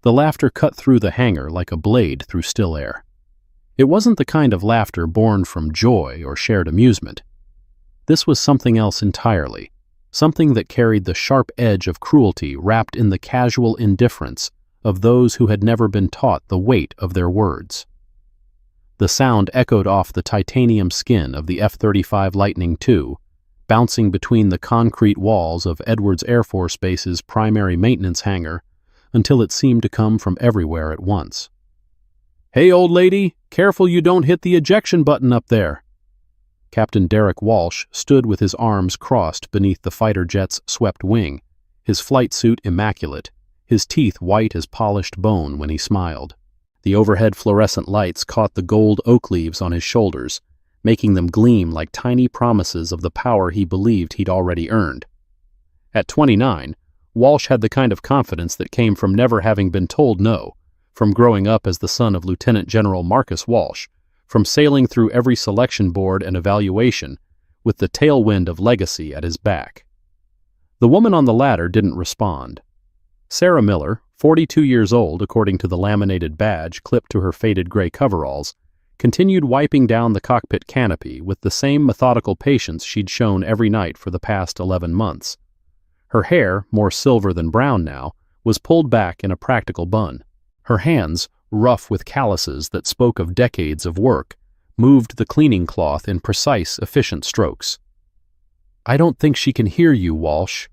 The laughter cut through the hangar like a blade through still air. It wasn't the kind of laughter born from joy or shared amusement. This was something else entirely, something that carried the sharp edge of cruelty wrapped in the casual indifference of those who had never been taught the weight of their words. The sound echoed off the titanium skin of the F-35 Lightning II, bouncing between the concrete walls of Edwards Air Force Base's primary maintenance hangar until it seemed to come from everywhere at once. "Hey, old lady, careful you don't hit the ejection button up there." Captain Derek Walsh stood with his arms crossed beneath the fighter jet's swept wing, his flight suit immaculate, his teeth white as polished bone when he smiled. The overhead fluorescent lights caught the gold oak leaves on his shoulders, making them gleam like tiny promises of the power he believed he'd already earned. At 29, Walsh had the kind of confidence that came from never having been told no, from growing up as the son of Lieutenant General Marcus Walsh, from sailing through every selection board and evaluation with the tailwind of legacy at his back. The woman on the ladder didn't respond. Sarah Miller, 42 years old according to the laminated badge clipped to her faded gray coveralls, continued wiping down the cockpit canopy with the same methodical patience she'd shown every night for the past 11 months. Her hair, more silver than brown now, was pulled back in a practical bun. Her hands, rough with calluses that spoke of decades of work, moved the cleaning cloth in precise, efficient strokes. "I don't think she can hear you, Walsh."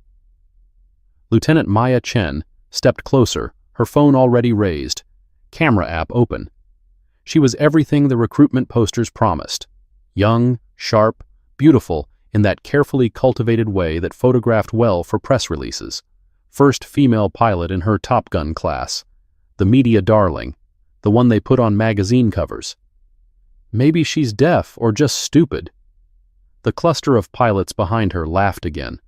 Lieutenant Maya Chen stepped closer, her phone already raised, camera app open. She was everything the recruitment posters promised. Young, sharp, beautiful in that carefully cultivated way that photographed well for press releases. First female pilot in her Top Gun class. The media darling. The one they put on magazine covers. Maybe she's deaf or just stupid. The cluster of pilots behind her laughed again.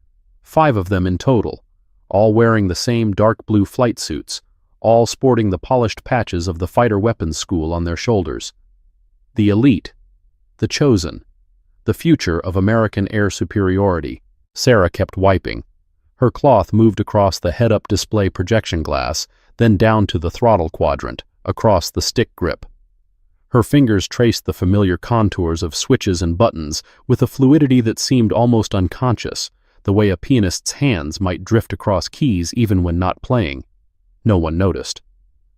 5 of them in total, all wearing the same dark blue flight suits, all sporting the polished patches of the fighter weapons school on their shoulders. The elite, the chosen, the future of American air superiority. Sarah kept wiping. Her cloth moved across the head-up display projection glass, then down to the throttle quadrant, across the stick grip. Her fingers traced the familiar contours of switches and buttons with a fluidity that seemed almost unconscious, the way a pianist's hands might drift across keys even when not playing. No one noticed.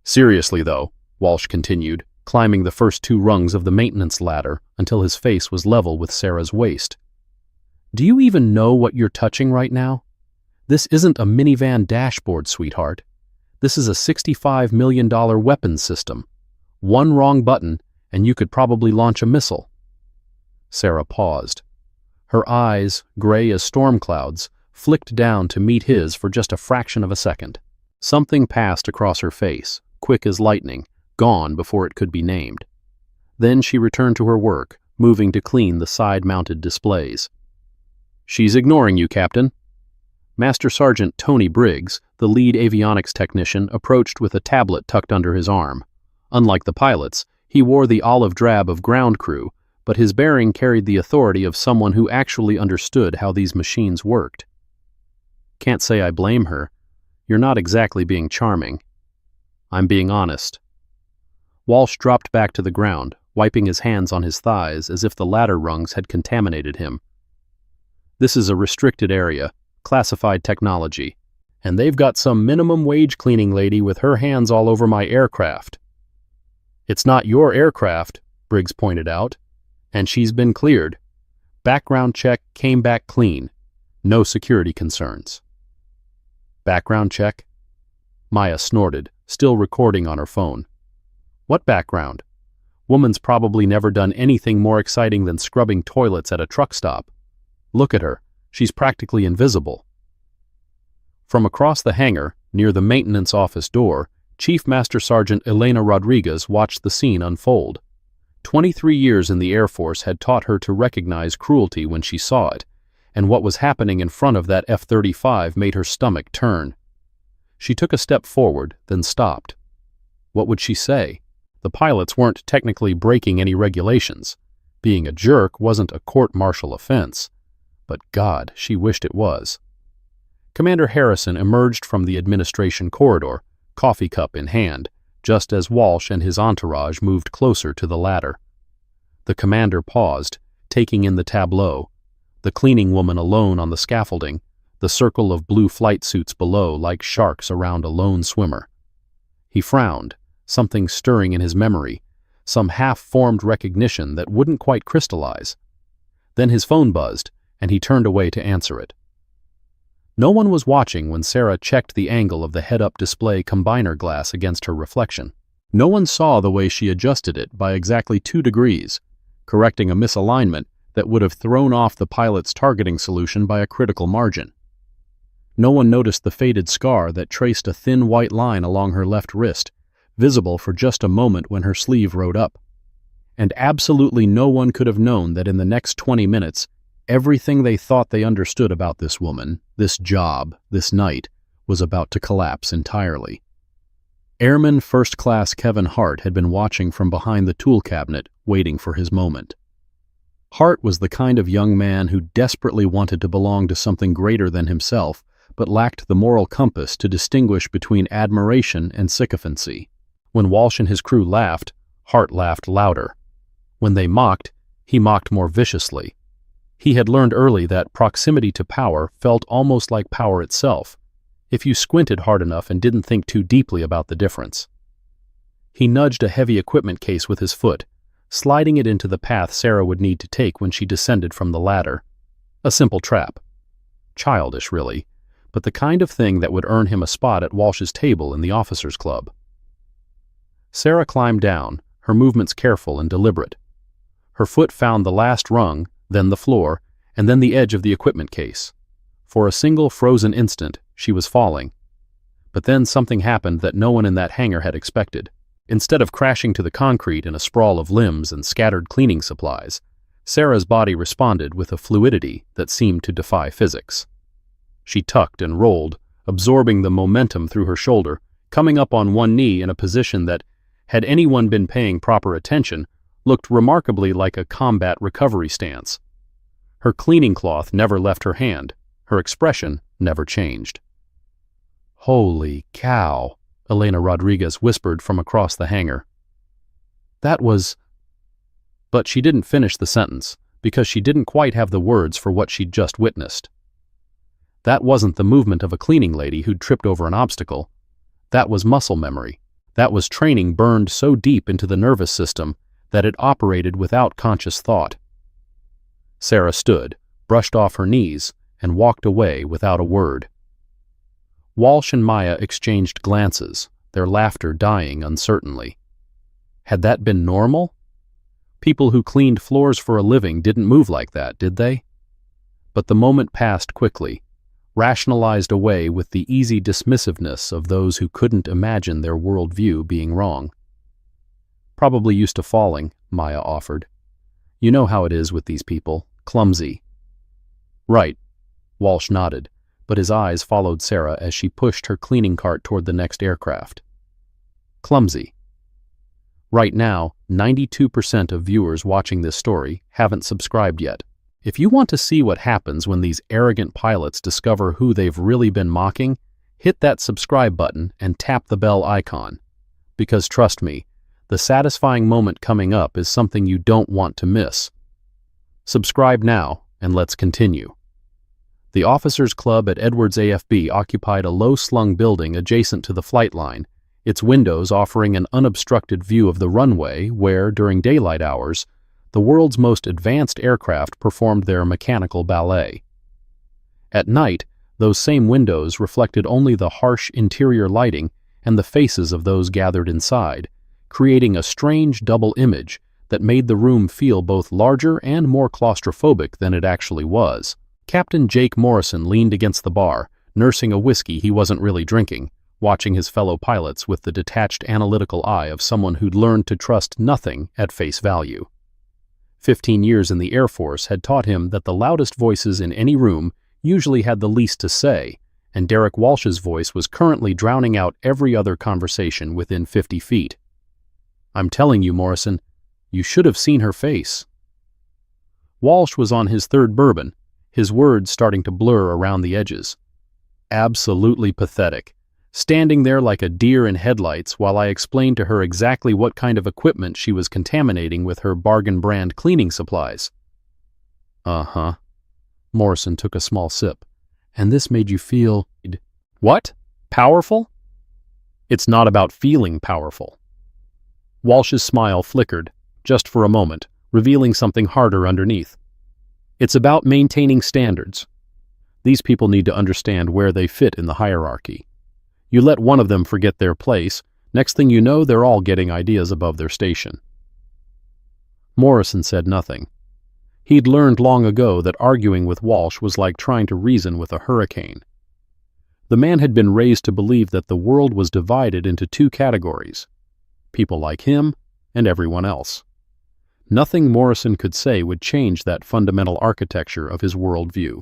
"Seriously, though," Walsh continued, climbing the first 2 rungs of the maintenance ladder until his face was level with Sarah's waist. "Do you even know what you're touching right now? This isn't a minivan dashboard, sweetheart. This is a $65 million weapons system. One wrong button, and you could probably launch a missile." Sarah paused. Her eyes, gray as storm clouds, flicked down to meet his for just a fraction of a second. Something passed across her face, quick as lightning, gone before it could be named. Then she returned to her work, moving to clean the side-mounted displays. "She's ignoring you, Captain." Master Sergeant Tony Briggs, the lead avionics technician, approached with a tablet tucked under his arm. Unlike the pilots, he wore the olive drab of ground crew, but his bearing carried the authority of someone who actually understood how these machines worked. "Can't say I blame her. You're not exactly being charming." "I'm being honest." Walsh dropped back to the ground, wiping his hands on his thighs as if the ladder rungs had contaminated him. "This is a restricted area, classified technology, and they've got some minimum wage cleaning lady with her hands all over my aircraft." "It's not your aircraft," Briggs pointed out, "and she's been cleared. Background check came back clean. No security concerns." "Background check?" Maya snorted, still recording on her phone. "What background? Woman's probably never done anything more exciting than scrubbing toilets at a truck stop. Look at her. She's practically invisible." From across the hangar, near the maintenance office door, Chief Master Sergeant Elena Rodriguez watched the scene unfold. 23 years in the Air Force had taught her to recognize cruelty when she saw it, and what was happening in front of that F-35 made her stomach turn. She took a step forward, then stopped. What would she say? The pilots weren't technically breaking any regulations. Being a jerk wasn't a court-martial offense. But God, she wished it was. Commander Harrison emerged from the administration corridor, coffee cup in hand, just as Walsh and his entourage moved closer to the ladder. The commander paused, taking in the tableau, the cleaning woman alone on the scaffolding, the circle of blue flight suits below like sharks around a lone swimmer. He frowned, something stirring in his memory, some half-formed recognition that wouldn't quite crystallize. Then his phone buzzed, and he turned away to answer it. No one was watching when Sarah checked the angle of the head-up display combiner glass against her reflection. No one saw the way she adjusted it by exactly 2 degrees, correcting a misalignment that would have thrown off the pilot's targeting solution by a critical margin. No one noticed the faded scar that traced a thin white line along her left wrist, visible for just a moment when her sleeve rode up. And absolutely no one could have known that in the next 20 minutes, everything they thought they understood about this woman, this job, this night, was about to collapse entirely. Airman First Class Kevin Hart had been watching from behind the tool cabinet, waiting for his moment. Hart was the kind of young man who desperately wanted to belong to something greater than himself, but lacked the moral compass to distinguish between admiration and sycophancy. When Walsh and his crew laughed, Hart laughed louder. When they mocked, he mocked more viciously. He had learned early that proximity to power felt almost like power itself, if you squinted hard enough and didn't think too deeply about the difference. He nudged a heavy equipment case with his foot, sliding it into the path Sarah would need to take when she descended from the ladder. A simple trap. Childish, really, but the kind of thing that would earn him a spot at Walsh's table in the officers' club. Sarah climbed down, her movements careful and deliberate. Her foot found the last rung, then the floor, and then the edge of the equipment case. For a single frozen instant, she was falling. But then something happened that no one in that hangar had expected. Instead of crashing to the concrete in a sprawl of limbs and scattered cleaning supplies, Sarah's body responded with a fluidity that seemed to defy physics. She tucked and rolled, absorbing the momentum through her shoulder, coming up on one knee in a position that, had anyone been paying proper attention, looked remarkably like a combat recovery stance. Her cleaning cloth never left her hand. Her expression never changed. "Holy cow," Elena Rodriguez whispered from across the hangar. "That was—" But she didn't finish the sentence, because she didn't quite have the words for what she'd just witnessed. That wasn't the movement of a cleaning lady who'd tripped over an obstacle. That was muscle memory. That was training burned so deep into the nervous system that it operated without conscious thought. Sarah stood, brushed off her knees, and walked away without a word. Walsh and Maya exchanged glances, their laughter dying uncertainly. Had that been normal? People who cleaned floors for a living didn't move like that, did they? But the moment passed quickly, rationalized away with the easy dismissiveness of those who couldn't imagine their worldview being wrong. "Probably used to falling," Maya offered. "You know how it is with these people, clumsy." "Right," Walsh nodded, but his eyes followed Sarah as she pushed her cleaning cart toward the next aircraft. Clumsy. Right now, 92% of viewers watching this story haven't subscribed yet. If you want to see what happens when these arrogant pilots discover who they've really been mocking, hit that subscribe button and tap the bell icon. Because trust me, the satisfying moment coming up is something you don't want to miss. Subscribe now, and let's continue. The Officers Club at Edwards AFB occupied a low-slung building adjacent to the flight line, its windows offering an unobstructed view of the runway where, during daylight hours, the world's most advanced aircraft performed their mechanical ballet. At night, those same windows reflected only the harsh interior lighting and the faces of those gathered inside, creating a strange double image that made the room feel both larger and more claustrophobic than it actually was. Captain Jake Morrison leaned against the bar, nursing a whiskey he wasn't really drinking, watching his fellow pilots with the detached analytical eye of someone who'd learned to trust nothing at face value. 15 years in the Air Force had taught him that the loudest voices in any room usually had the least to say, and Derek Walsh's voice was currently drowning out every other conversation within 50 feet. "I'm telling you, Morrison, you should have seen her face." Walsh was on his third bourbon, his words starting to blur around the edges. "Absolutely pathetic. standing there like a deer in headlights while I explained to her exactly what kind of equipment she was contaminating with her bargain brand cleaning supplies. Uh-huh. Morrison took a small sip. And this made you feel... What? Powerful? It's not about feeling powerful. Walsh's smile flickered, just for a moment, revealing something harder underneath. It's about maintaining standards. These people need to understand where they fit in the hierarchy. You let one of them forget their place, next thing you know, they're all getting ideas above their station. Morrison said nothing. He'd learned long ago that arguing with Walsh was like trying to reason with a hurricane. The man had been raised to believe that the world was divided into two categories: people like him and everyone else. Nothing Morrison could say would change that fundamental architecture of his worldview.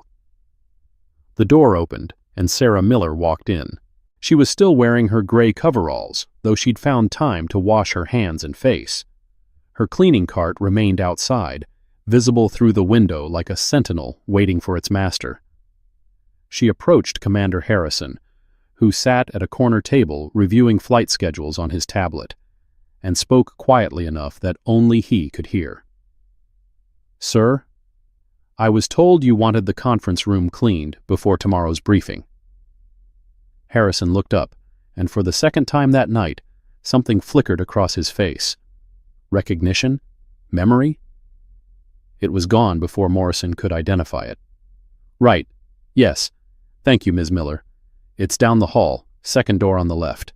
The door opened, and Sarah Miller walked in. She was still wearing her gray coveralls, though she'd found time to wash her hands and face. Her cleaning cart remained outside, visible through the window like a sentinel waiting for its master. She approached Commander Harrison, who sat at a corner table reviewing flight schedules on his tablet, and spoke quietly enough that only he could hear. "Sir, I was told you wanted the conference room cleaned before tomorrow's briefing." Harrison looked up, and for the second time that night, something flickered across his face. Recognition? Memory? It was gone before Morrison could identify it. "Right. Yes. Thank you, Ms. Miller. It's down the hall, second door on the left."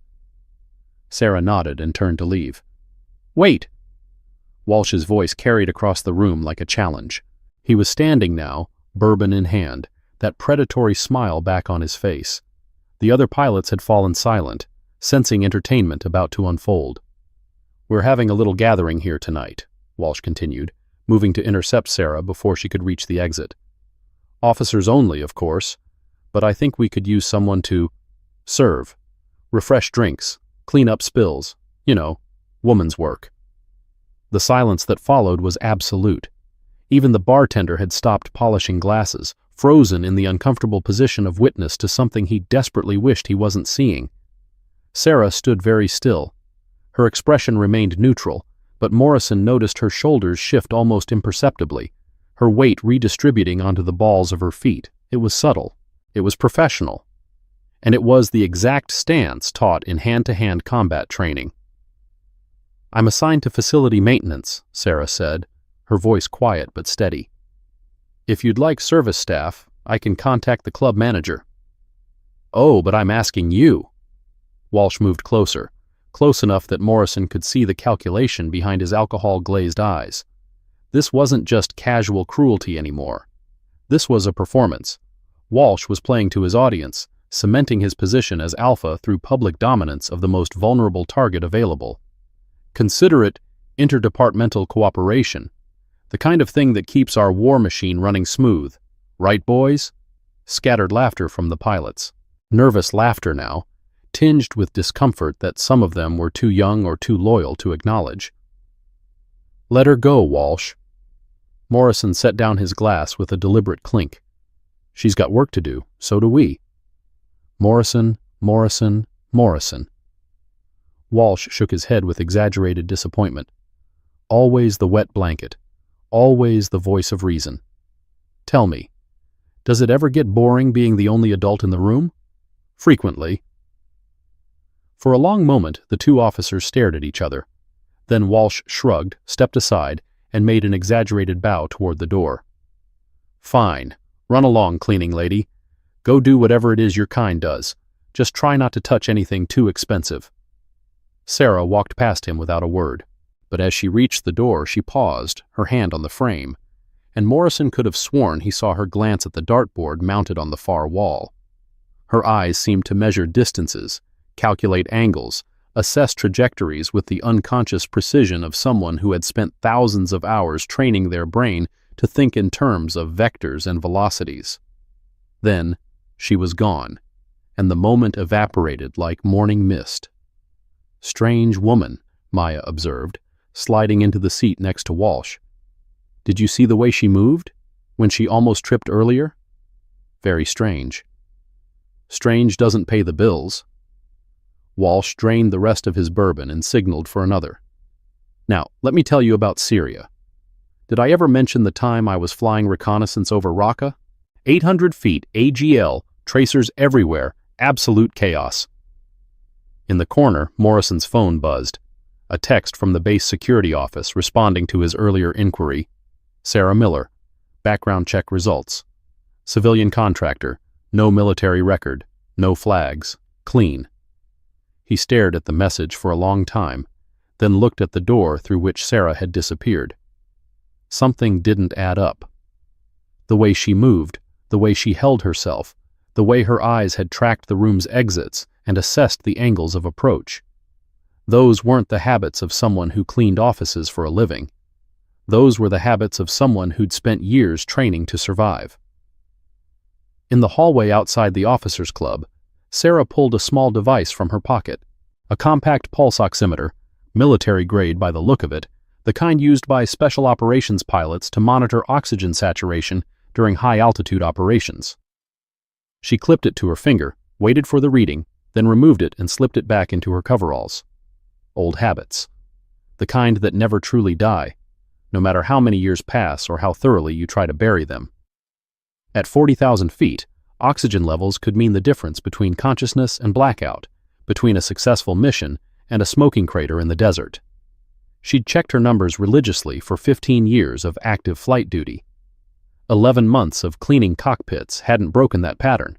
Sarah nodded and turned to leave. "Wait!" Walsh's voice carried across the room like a challenge. He was standing now, bourbon in hand, that predatory smile back on his face. The other pilots had fallen silent, sensing entertainment about to unfold. "We're having a little gathering here tonight," Walsh continued, moving to intercept Sarah before she could reach the exit. "Officers only, of course, but I think we could use someone to serve, refresh drinks, clean up spills, woman's work." The silence that followed was absolute. Even the bartender had stopped polishing glasses, frozen in the uncomfortable position of witness to something he desperately wished he wasn't seeing. Sarah stood very still. Her expression remained neutral, but Morrison noticed her shoulders shift almost imperceptibly, her weight redistributing onto the balls of her feet. It was subtle. It was professional. And it was the exact stance taught in hand-to-hand combat training. "I'm assigned to facility maintenance," Sarah said, her voice quiet but steady. "If you'd like service staff, I can contact the club manager." "Oh, but I'm asking you." Walsh moved closer, close enough that Morrison could see the calculation behind his alcohol-glazed eyes. This wasn't just casual cruelty anymore. This was a performance. Walsh was playing to his audience, cementing his position as alpha through public dominance of the most vulnerable target available. Consider it interdepartmental cooperation, the kind of thing that keeps our war machine running smooth. Right, boys? Scattered laughter from the pilots. Nervous laughter now, tinged with discomfort that some of them were too young or too loyal to acknowledge. "Let her go, Walsh." Morrison set down his glass with a deliberate clink. "She's got work to do, so do we." Morrison, Morrison, Morrison. Walsh shook his head with exaggerated disappointment. Always the wet blanket. Always the voice of reason. "Tell me, does it ever get boring being the only adult in the room?" "Frequently." For a long moment, the two officers stared at each other. Then Walsh shrugged, stepped aside, and made an exaggerated bow toward the door. "Fine. Run along, cleaning lady. Go do whatever it is your kind does. Just try not to touch anything too expensive." Sarah walked past him without a word, but as she reached the door, she paused, her hand on the frame, and Morrison could have sworn he saw her glance at the dartboard mounted on the far wall. Her eyes seemed to measure distances, calculate angles, assess trajectories with the unconscious precision of someone who had spent thousands of hours training their brain to think in terms of vectors and velocities. Then, she was gone, and the moment evaporated like morning mist. "Strange woman," Maya observed, sliding into the seat next to Walsh. "Did you see the way she moved, when she almost tripped earlier?" "Very strange." "Strange doesn't pay the bills." Walsh drained the rest of his bourbon and signaled for another. Now, let me tell you about Syria. Did I ever mention the time I was flying reconnaissance over Raqqa? 800 feet, AGL, tracers everywhere, absolute chaos. In the corner, Morrison's phone buzzed. A text from the base security office responding to his earlier inquiry. Sarah Miller. Background check results. Civilian contractor. No military record. No flags. Clean. He stared at the message for a long time, then looked at the door through which Sarah had disappeared. Something didn't add up. The way she moved, the way she held herself, the way her eyes had tracked the room's exits and assessed the angles of approach. Those weren't the habits of someone who cleaned offices for a living. Those were the habits of someone who'd spent years training to survive. In the hallway outside the officers' club, Sarah pulled a small device from her pocket, a compact pulse oximeter, military grade by the look of it, the kind used by special operations pilots to monitor oxygen saturation during high-altitude operations. She clipped it to her finger, waited for the reading, then removed it and slipped it back into her coveralls. Old habits. The kind that never truly die, no matter how many years pass or how thoroughly you try to bury them. At 40,000 feet, oxygen levels could mean the difference between consciousness and blackout, between a successful mission and a smoking crater in the desert. She'd checked her numbers religiously for 15 years of active flight duty. 11 months of cleaning cockpits hadn't broken that pattern.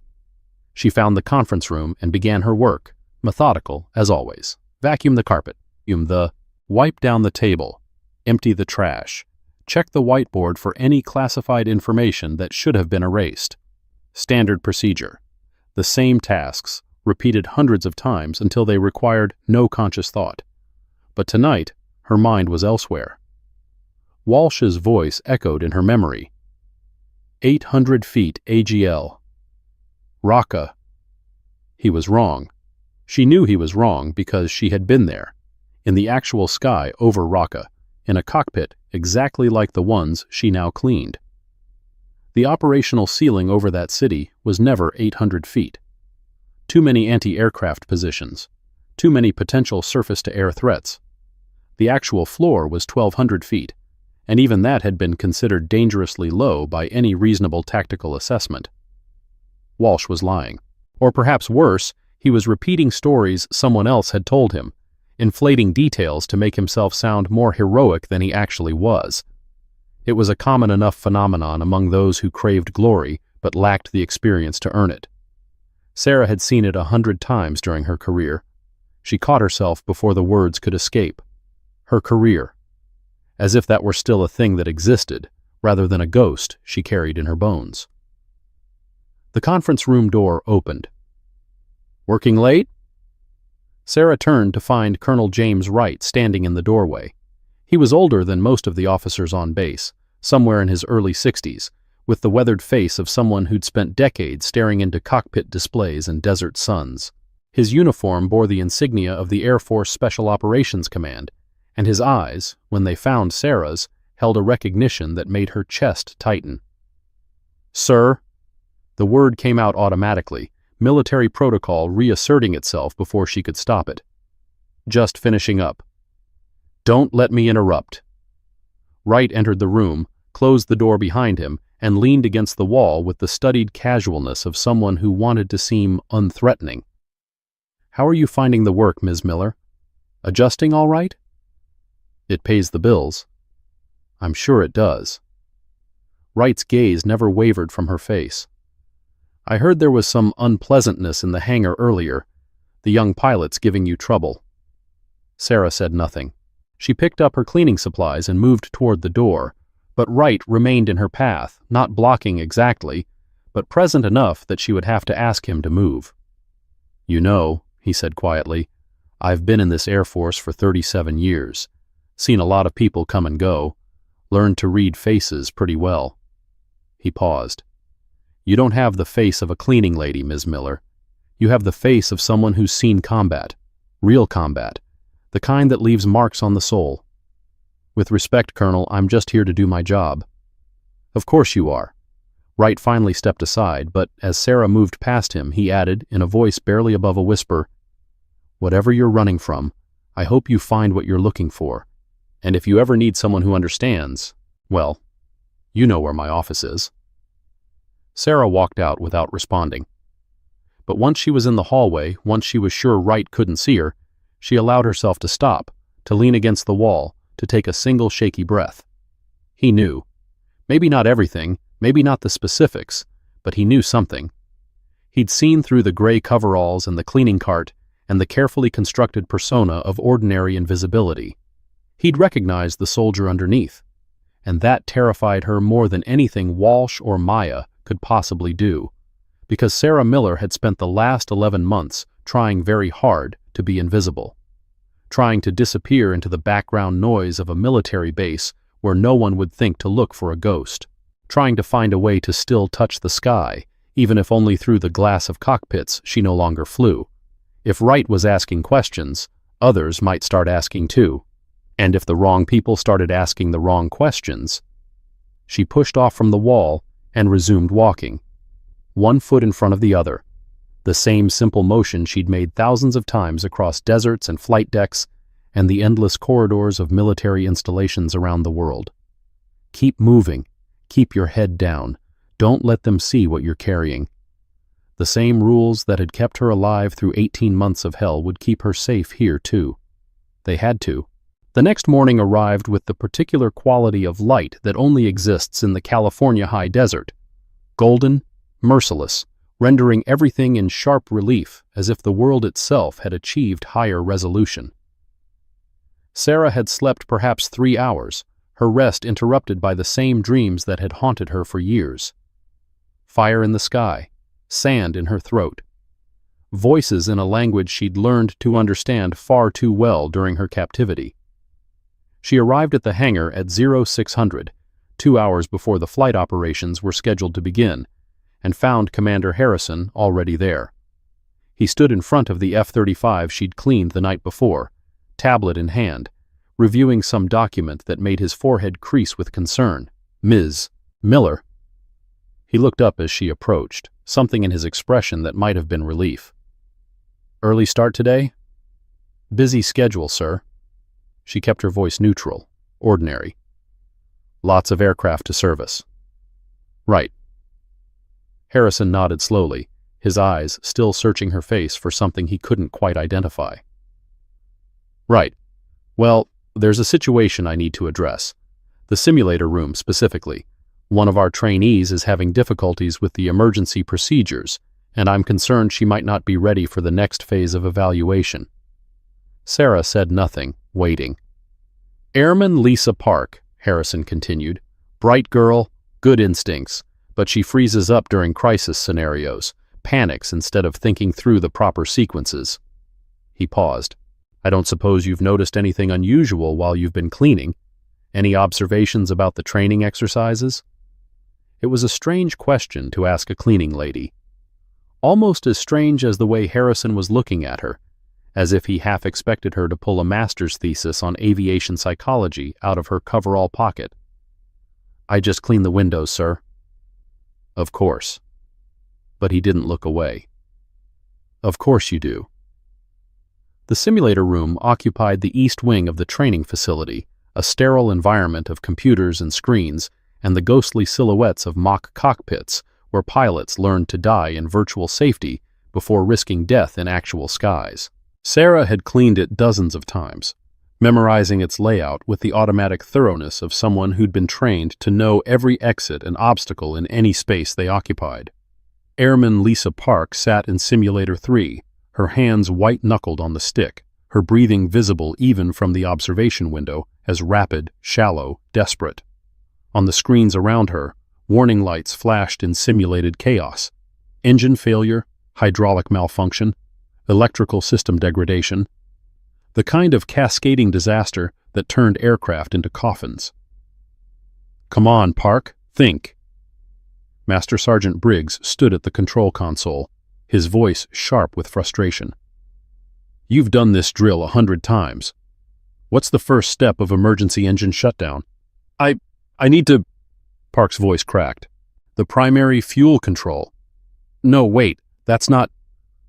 She found the conference room and began her work, methodical as always. Vacuum the carpet, wipe down the table, empty the trash, check the whiteboard for any classified information that should have been erased. Standard procedure. The same tasks, repeated hundreds of times until they required no conscious thought. But tonight, her mind was elsewhere. Walsh's voice echoed in her memory. 800 feet AGL. Raqqa. He was wrong. She knew he was wrong because she had been there, in the actual sky over Raqqa, in a cockpit exactly like the ones she now cleaned. The operational ceiling over that city was never 800 feet. Too many anti-aircraft positions, too many potential surface-to-air threats. The actual floor was 1,200 feet, and even that had been considered dangerously low by any reasonable tactical assessment. Walsh was lying. Or perhaps worse, he was repeating stories someone else had told him, inflating details to make himself sound more heroic than he actually was. It was a common enough phenomenon among those who craved glory but lacked the experience to earn it. Sarah had seen it 100 times during her career. She caught herself before the words could escape. Her career. As if that were still a thing that existed, rather than a ghost she carried in her bones. The conference room door opened. "Working late?" Sarah turned to find Colonel James Wright standing in the doorway. He was older than most of the officers on base, somewhere in his early 60s, with the weathered face of someone who'd spent decades staring into cockpit displays and desert suns. His uniform bore the insignia of the Air Force Special Operations Command, and his eyes, when they found Sarah's, held a recognition that made her chest tighten. "Sir?" The word came out automatically, military protocol reasserting itself before she could stop it. "Just finishing up." "Don't let me interrupt." Wright entered the room, closed the door behind him, and leaned against the wall with the studied casualness of someone who wanted to seem unthreatening. "How are you finding the work, Ms. Miller? Adjusting all right?" "It pays the bills." "I'm sure it does." Wright's gaze never wavered from her face. "I heard there was some unpleasantness in the hangar earlier, the young pilots giving you trouble." Sarah said nothing. She picked up her cleaning supplies and moved toward the door, but Wright remained in her path, not blocking exactly, but present enough that she would have to ask him to move. "You know," he said quietly, "I've been in this Air Force for 37 years, seen a lot of people come and go, learned to read faces pretty well." He paused. "You don't have the face of a cleaning lady, Ms. Miller. You have the face of someone who's seen combat, real combat, the kind that leaves marks on the soul. With respect, Colonel, I'm just here to do my job." "Of course you are." Wright finally stepped aside, but as Sarah moved past him, he added, in a voice barely above a whisper, Whatever you're running from, I hope you find what you're looking for. And if you ever need someone who understands, well, you know where my office is." Sarah walked out without responding. But once she was in the hallway, once she was sure Wright couldn't see her, she allowed herself to stop, to lean against the wall, to take a single shaky breath. He knew. Maybe not everything, maybe not the specifics, but he knew something. He'd seen through the gray coveralls and the cleaning cart and the carefully constructed persona of ordinary invisibility. He'd recognized the soldier underneath, and that terrified her more than anything Walsh or Maya could possibly do, because Sarah Miller had spent the last 11 months trying very hard to be invisible, trying to disappear into the background noise of a military base where no one would think to look for a ghost, trying to find a way to still touch the sky, even if only through the glass of cockpits she no longer flew. If Wright was asking questions, others might start asking too. And if the wrong people started asking the wrong questions, she pushed off from the wall and resumed walking, one foot in front of the other, the same simple motion she'd made thousands of times across deserts and flight decks and the endless corridors of military installations around the world. Keep moving, keep your head down, don't let them see what you're carrying. The same rules that had kept her alive through 18 months of hell would keep her safe here too. They had to. The next morning arrived with the particular quality of light that only exists in the California high desert. Golden, merciless, rendering everything in sharp relief as if the world itself had achieved higher resolution. Sarah had slept perhaps 3 hours, her rest interrupted by the same dreams that had haunted her for years. Fire in the sky, sand in her throat, voices in a language she'd learned to understand far too well during her captivity. She arrived at the hangar at 0600, 2 hours before the flight operations were scheduled to begin, and found Commander Harrison already there. He stood in front of the F-35 she'd cleaned the night before, tablet in hand, reviewing some document that made his forehead crease with concern. "Ms. Miller." He looked up as she approached, something in his expression that might have been relief. "Early start today?" "Busy schedule, sir." She kept her voice neutral, ordinary. "Lots of aircraft to service." "Right." Harrison nodded slowly, his eyes still searching her face for something he couldn't quite identify. "Right. Well, there's a situation I need to address. The simulator room specifically. One of our trainees is having difficulties with the emergency procedures, and I'm concerned she might not be ready for the next phase of evaluation." Sarah said nothing, waiting. "Airman Lisa Park," Harrison continued. "Bright girl, good instincts, but she freezes up during crisis scenarios, panics instead of thinking through the proper sequences." He paused. "I don't suppose you've noticed anything unusual while you've been cleaning? Any observations about the training exercises?" It was a strange question to ask a cleaning lady. Almost as strange as the way Harrison was looking at her, as if he half expected her to pull a master's thesis on aviation psychology out of her coverall pocket. "I just cleaned the windows, sir." "Of course." But he didn't look away. "Of course you do." The simulator room occupied the east wing of the training facility, a sterile environment of computers and screens, and the ghostly silhouettes of mock cockpits where pilots learned to die in virtual safety before risking death in actual skies. Sarah had cleaned it dozens of times, memorizing its layout with the automatic thoroughness of someone who'd been trained to know every exit and obstacle in any space they occupied. Airman Lisa Park sat in Simulator 3, her hands white-knuckled on the stick, her breathing visible even from the observation window as rapid, shallow, desperate. On the screens around her, warning lights flashed in simulated chaos. Engine failure, hydraulic malfunction, electrical system degradation, the kind of cascading disaster that turned aircraft into coffins. "Come on, Park, think." Master Sergeant Briggs stood at the control console, his voice sharp with frustration. "You've done this drill 100 times. What's the first step of emergency engine shutdown?" I need to..." Park's voice cracked. "The primary fuel control." "No, wait, that's not..."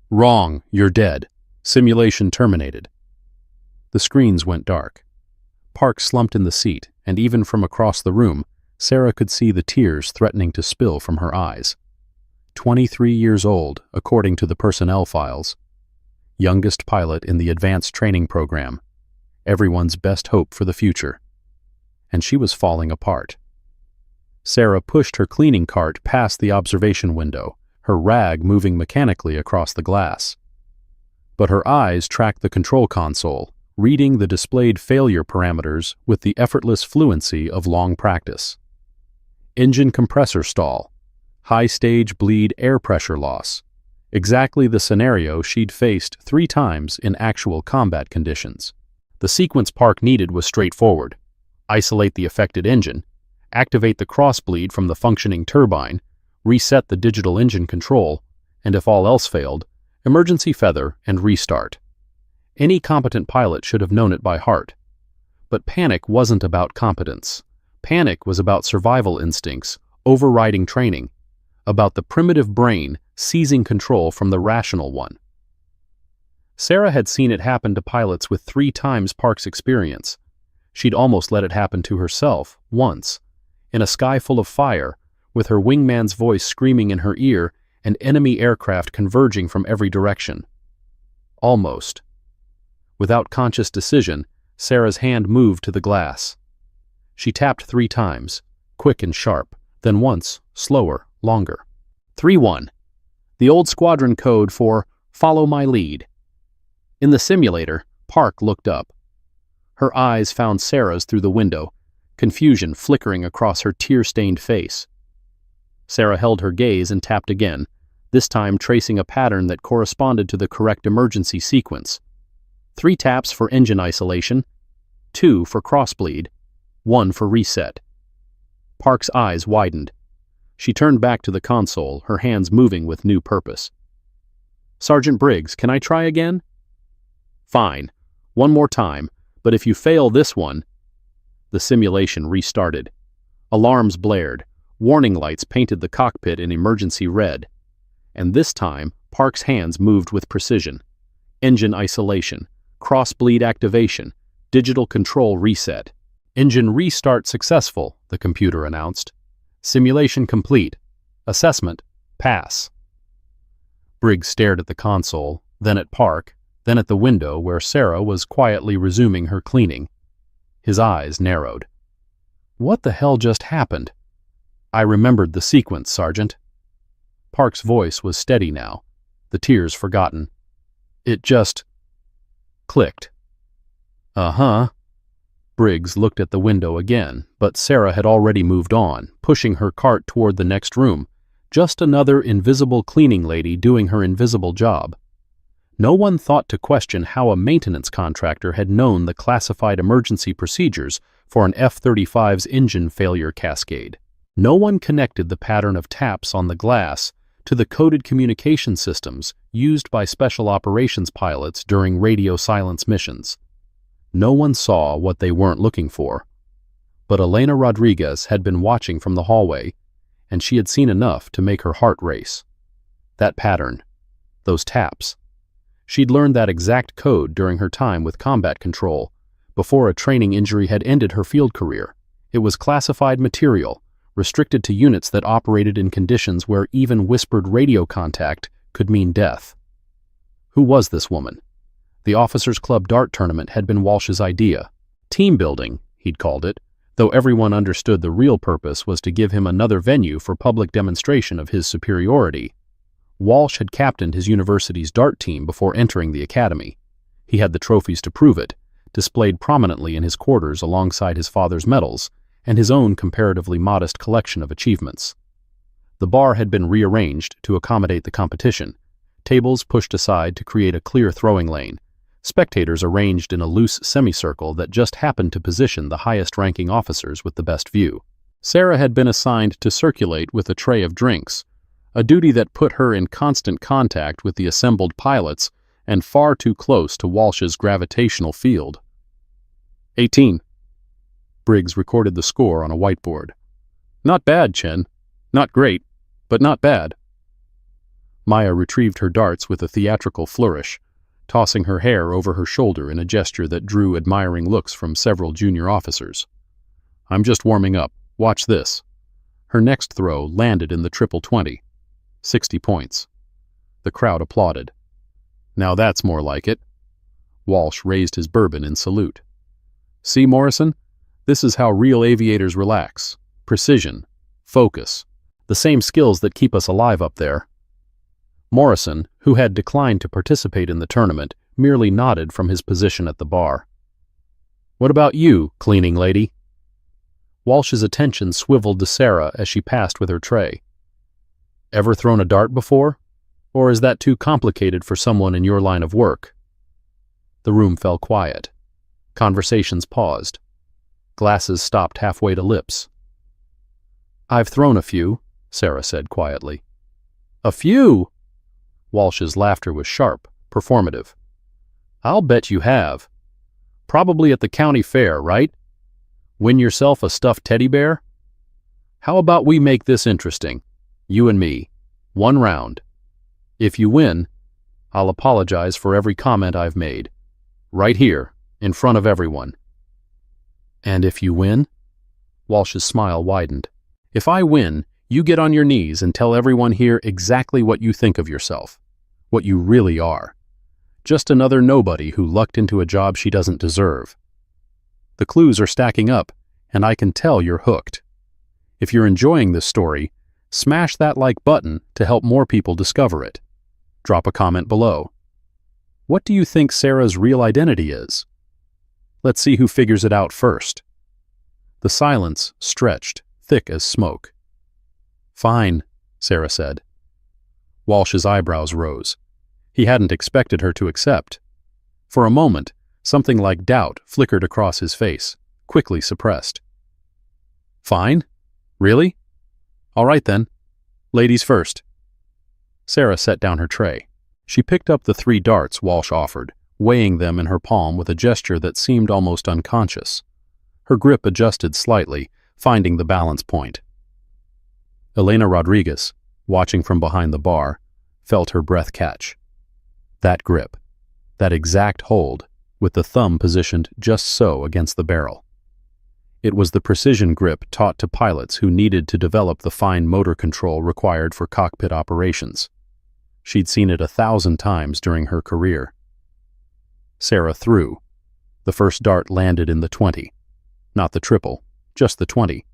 "Wrong, you're dead. Simulation terminated. The screens went dark. Park slumped in the seat, and even from across the room, Sarah could see the tears threatening to spill from her eyes. 23 years old, according to the personnel files. Youngest pilot in the advanced training program. Everyone's best hope for the future. And she was falling apart. Sarah pushed her cleaning cart past the observation window, her rag moving mechanically across the glass. But her eyes tracked the control console, reading the displayed failure parameters with the effortless fluency of long practice. Engine compressor stall. High-stage bleed air pressure loss. Exactly the scenario she'd faced 3 times in actual combat conditions. The sequence Park needed was straightforward. Isolate the affected engine, activate the crossbleed from the functioning turbine, reset the digital engine control, and if all else failed, emergency feather and restart. Any competent pilot should have known it by heart. But panic wasn't about competence. Panic was about survival instincts, overriding training, about the primitive brain seizing control from the rational one. Sarah had seen it happen to pilots with 3 times Park's experience. She'd almost let it happen to herself, once, in a sky full of fire, with her wingman's voice screaming in her ear and enemy aircraft converging from every direction. Almost. Without conscious decision, Sarah's hand moved to the glass. She tapped 3 times, quick and sharp, then once, slower, longer. 3-1. The old squadron code for "Follow my lead." In the simulator, Park looked up. Her eyes found Sarah's through the window, confusion flickering across her tear-stained face. Sarah held her gaze and tapped again, this time tracing a pattern that corresponded to the correct emergency sequence. 3 taps for engine isolation, 2 for crossbleed, 1 for reset. Park's eyes widened. She turned back to the console, her hands moving with new purpose. "Sergeant Briggs, can I try again?" "Fine. 1 more time, but if you fail this one..." The simulation restarted. Alarms blared. Warning lights painted the cockpit in emergency red. And this time, Park's hands moved with precision. Engine isolation, crossbleed activation, digital control reset. "Engine restart successful," the computer announced. "Simulation complete. Assessment, pass." Briggs stared at the console, then at Park, then at the window where Sarah was quietly resuming her cleaning. His eyes narrowed. "What the hell just happened?" "I remembered the sequence, Sergeant." Park's voice was steady now, the tears forgotten. "It just clicked." "Uh-huh." Briggs looked at the window again, but Sarah had already moved on, pushing her cart toward the next room, just another invisible cleaning lady doing her invisible job. No one thought to question how a maintenance contractor had known the classified emergency procedures for an F-35's engine failure cascade. No one connected the pattern of taps on the glass to the coded communication systems used by special operations pilots during radio silence missions. No one saw what they weren't looking for. But Elena Rodriguez had been watching from the hallway, and she had seen enough to make her heart race. That pattern, those taps. She'd learned that exact code during her time with combat control, before a training injury had ended her field career. It was classified material, restricted to units that operated in conditions where even whispered radio contact could mean death. Who was this woman? The Officers' Club dart tournament had been Walsh's idea. Team building, he'd called it, though everyone understood the real purpose was to give him another venue for public demonstration of his superiority. Walsh had captained his university's dart team before entering the academy. He had the trophies to prove it, displayed prominently in his quarters alongside his father's medals and his own comparatively modest collection of achievements. The bar had been rearranged to accommodate the competition, tables pushed aside to create a clear throwing lane, spectators arranged in a loose semicircle that just happened to position the highest-ranking officers with the best view. Sarah had been assigned to circulate with a tray of drinks, a duty that put her in constant contact with the assembled pilots and far too close to Walsh's gravitational field. 18. Briggs recorded the score on a whiteboard. "Not bad, Chen. Not great, but not bad." Maya retrieved her darts with a theatrical flourish, tossing her hair over her shoulder in a gesture that drew admiring looks from several junior officers. "I'm just warming up. Watch this." Her next throw landed in the triple 20. 60 points. The crowd applauded. "Now that's more like it." Walsh raised his bourbon in salute. "See, Morrison? This is how real aviators relax. Precision. Focus. The same skills that keep us alive up there." Morrison, who had declined to participate in the tournament, merely nodded from his position at the bar. "What about you, cleaning lady?" Walsh's attention swiveled to Sarah as she passed with her tray. "Ever thrown a dart before? Or is that too complicated for someone in your line of work?" The room fell quiet. Conversations paused. Glasses stopped halfway to lips. "I've thrown a few," Sarah said quietly. "A few?" Walsh's laughter was sharp, performative. "I'll bet you have. Probably at the county fair, right? Win yourself a stuffed teddy bear? How about we make this interesting? You and me. 1 round. If you win, I'll apologize for every comment I've made. Right here, in front of everyone." "And if you win?" Walsh's smile widened. "If I win, you get on your knees and tell everyone here exactly what you think of yourself. What you really are. Just another nobody who lucked into a job she doesn't deserve. The clues are stacking up, and I can tell you're hooked. If you're enjoying this story, smash that like button to help more people discover it. Drop a comment below. What do you think Sarah's real identity is? Let's see who figures it out first." The silence stretched, thick as smoke. "Fine," Sarah said. Walsh's eyebrows rose. He hadn't expected her to accept. For a moment, something like doubt flickered across his face, quickly suppressed. "Fine? Really? All right then. Ladies first." Sarah set down her tray. She picked up the 3 darts Walsh offered, weighing them in her palm with a gesture that seemed almost unconscious. Her grip adjusted slightly, finding the balance point. Elena Rodriguez, watching from behind the bar, felt her breath catch. That grip, that exact hold, with the thumb positioned just so against the barrel. It was the precision grip taught to pilots who needed to develop the fine motor control required for cockpit operations. She'd seen it 1,000 times during her career. Sarah threw. The first dart landed in the 20. Not the triple, just the 20.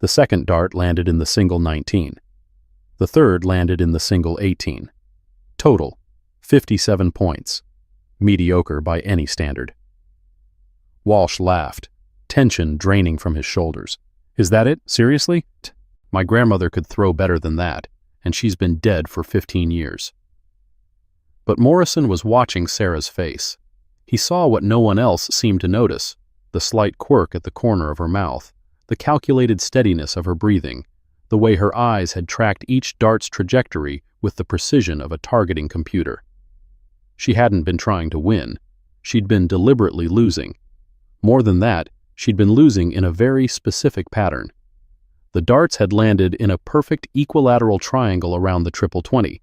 The second dart landed in the single 19. The third landed in the single 18. Total, 57 points. Mediocre by any standard. Walsh laughed, tension draining from his shoulders. "Is that it? Seriously? My grandmother could throw better than that, and she's been dead for 15 years. But Morrison was watching Sarah's face. He saw what no one else seemed to notice, the slight quirk at the corner of her mouth, the calculated steadiness of her breathing, the way her eyes had tracked each dart's trajectory with the precision of a targeting computer. She hadn't been trying to win. She'd been deliberately losing. More than that, she'd been losing in a very specific pattern. The darts had landed in a perfect equilateral triangle around the triple 20,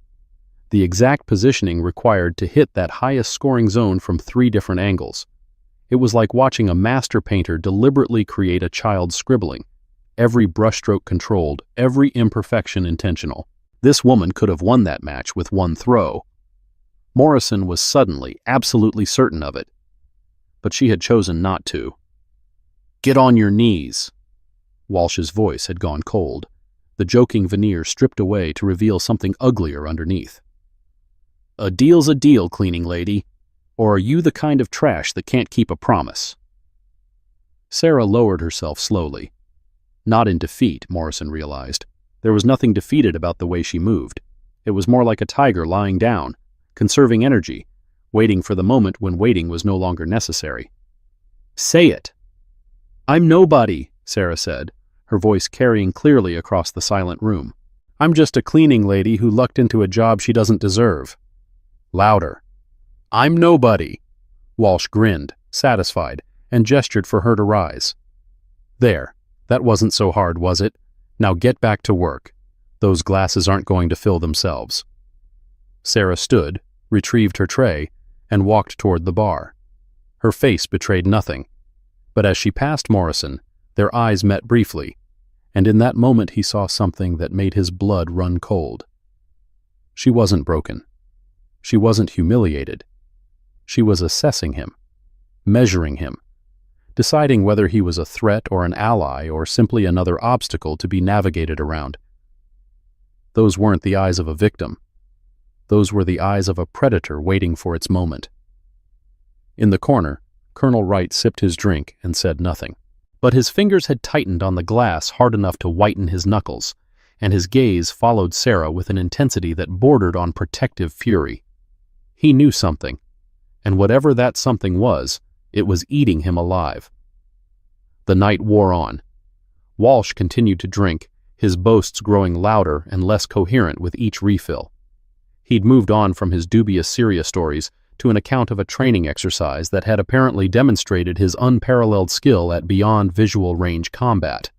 the exact positioning required to hit that highest scoring zone from 3 different angles. It was like watching a master painter deliberately create a child's scribbling, every brushstroke controlled, every imperfection intentional. This woman could have won that match with 1 throw. Morrison was suddenly, absolutely certain of it. But she had chosen not to. "Get on your knees." Walsh's voice had gone cold, the joking veneer stripped away to reveal something uglier underneath. "A deal's a deal, cleaning lady. Or are you the kind of trash that can't keep a promise?" Sarah lowered herself slowly. Not in defeat, Morrison realized. There was nothing defeated about the way she moved. It was more like a tiger lying down, conserving energy, waiting for the moment when waiting was no longer necessary. "Say it." "I'm nobody," Sarah said, her voice carrying clearly across the silent room. "I'm just a cleaning lady who lucked into a job she doesn't deserve." Louder. "I'm nobody." Walsh grinned, satisfied, and gestured for her to rise. "There. That wasn't so hard, was it? Now get back to work. Those glasses aren't going to fill themselves." Sarah stood, retrieved her tray, and walked toward the bar. Her face betrayed nothing, but as she passed Morrison, their eyes met briefly, and in that moment he saw something that made his blood run cold. She wasn't broken. She wasn't humiliated. She was assessing him, measuring him, deciding whether he was a threat or an ally or simply another obstacle to be navigated around. Those weren't the eyes of a victim. Those were the eyes of a predator waiting for its moment. In the corner, Colonel Wright sipped his drink and said nothing. But his fingers had tightened on the glass hard enough to whiten his knuckles, and his gaze followed Sarah with an intensity that bordered on protective fury. He knew something, and whatever that something was, it was eating him alive. The night wore on. Walsh continued to drink, his boasts growing louder and less coherent with each refill. He'd moved on from his dubious Syria stories to an account of a training exercise that had apparently demonstrated his unparalleled skill at beyond visual range combat.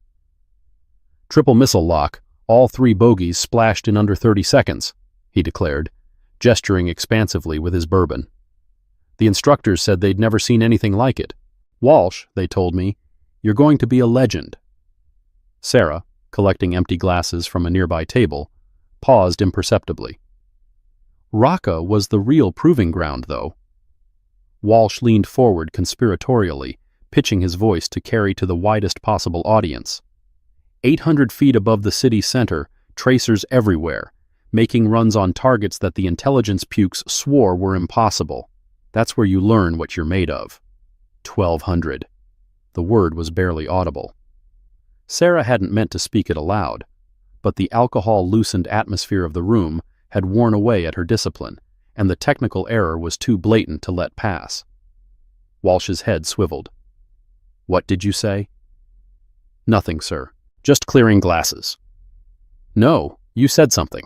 "Triple missile lock, all 3 bogeys splashed in under 30 seconds, he declared, gesturing expansively with his bourbon. The instructors said they'd never seen anything like it. Walsh, they told me, you're going to be a legend. Sarah, collecting empty glasses from a nearby table, paused imperceptibly. Raqqa was the real proving ground, though. Walsh leaned forward conspiratorially, pitching his voice to carry to the widest possible audience. 800 feet above the city center, tracers everywhere, making runs on targets that the intelligence pukes swore were impossible. That's where you learn what you're made of. 1,200. The word was barely audible. Sarah hadn't meant to speak it aloud, but the alcohol-loosened atmosphere of the room had worn away at her discipline, and the technical error was too blatant to let pass. Walsh's head swiveled. What did you say? Nothing, sir. Just clearing glasses. No, you said something.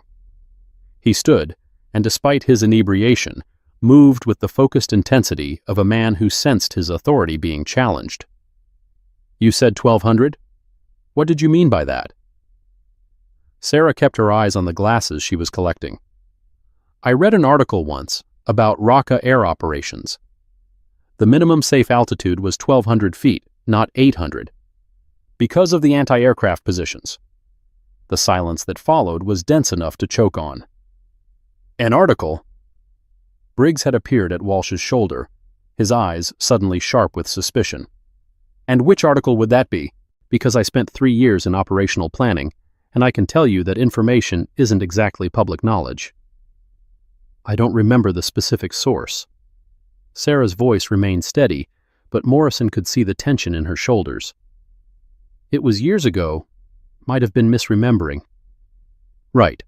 He stood, and despite his inebriation, moved with the focused intensity of a man who sensed his authority being challenged. You said 1,200? What did you mean by that? Sarah kept her eyes on the glasses she was collecting. I read an article once about Raqqa air operations. The minimum safe altitude was 1,200 feet, not 800. Because of the anti-aircraft positions. The silence that followed was dense enough to choke on. An article? Briggs had appeared at Walsh's shoulder, his eyes suddenly sharp with suspicion. And which article would that be? Because I spent 3 years in operational planning, and I can tell you that information isn't exactly public knowledge. I don't remember the specific source. Sarah's voice remained steady, but Morrison could see the tension in her shoulders. It was years ago, might have been misremembering. Right.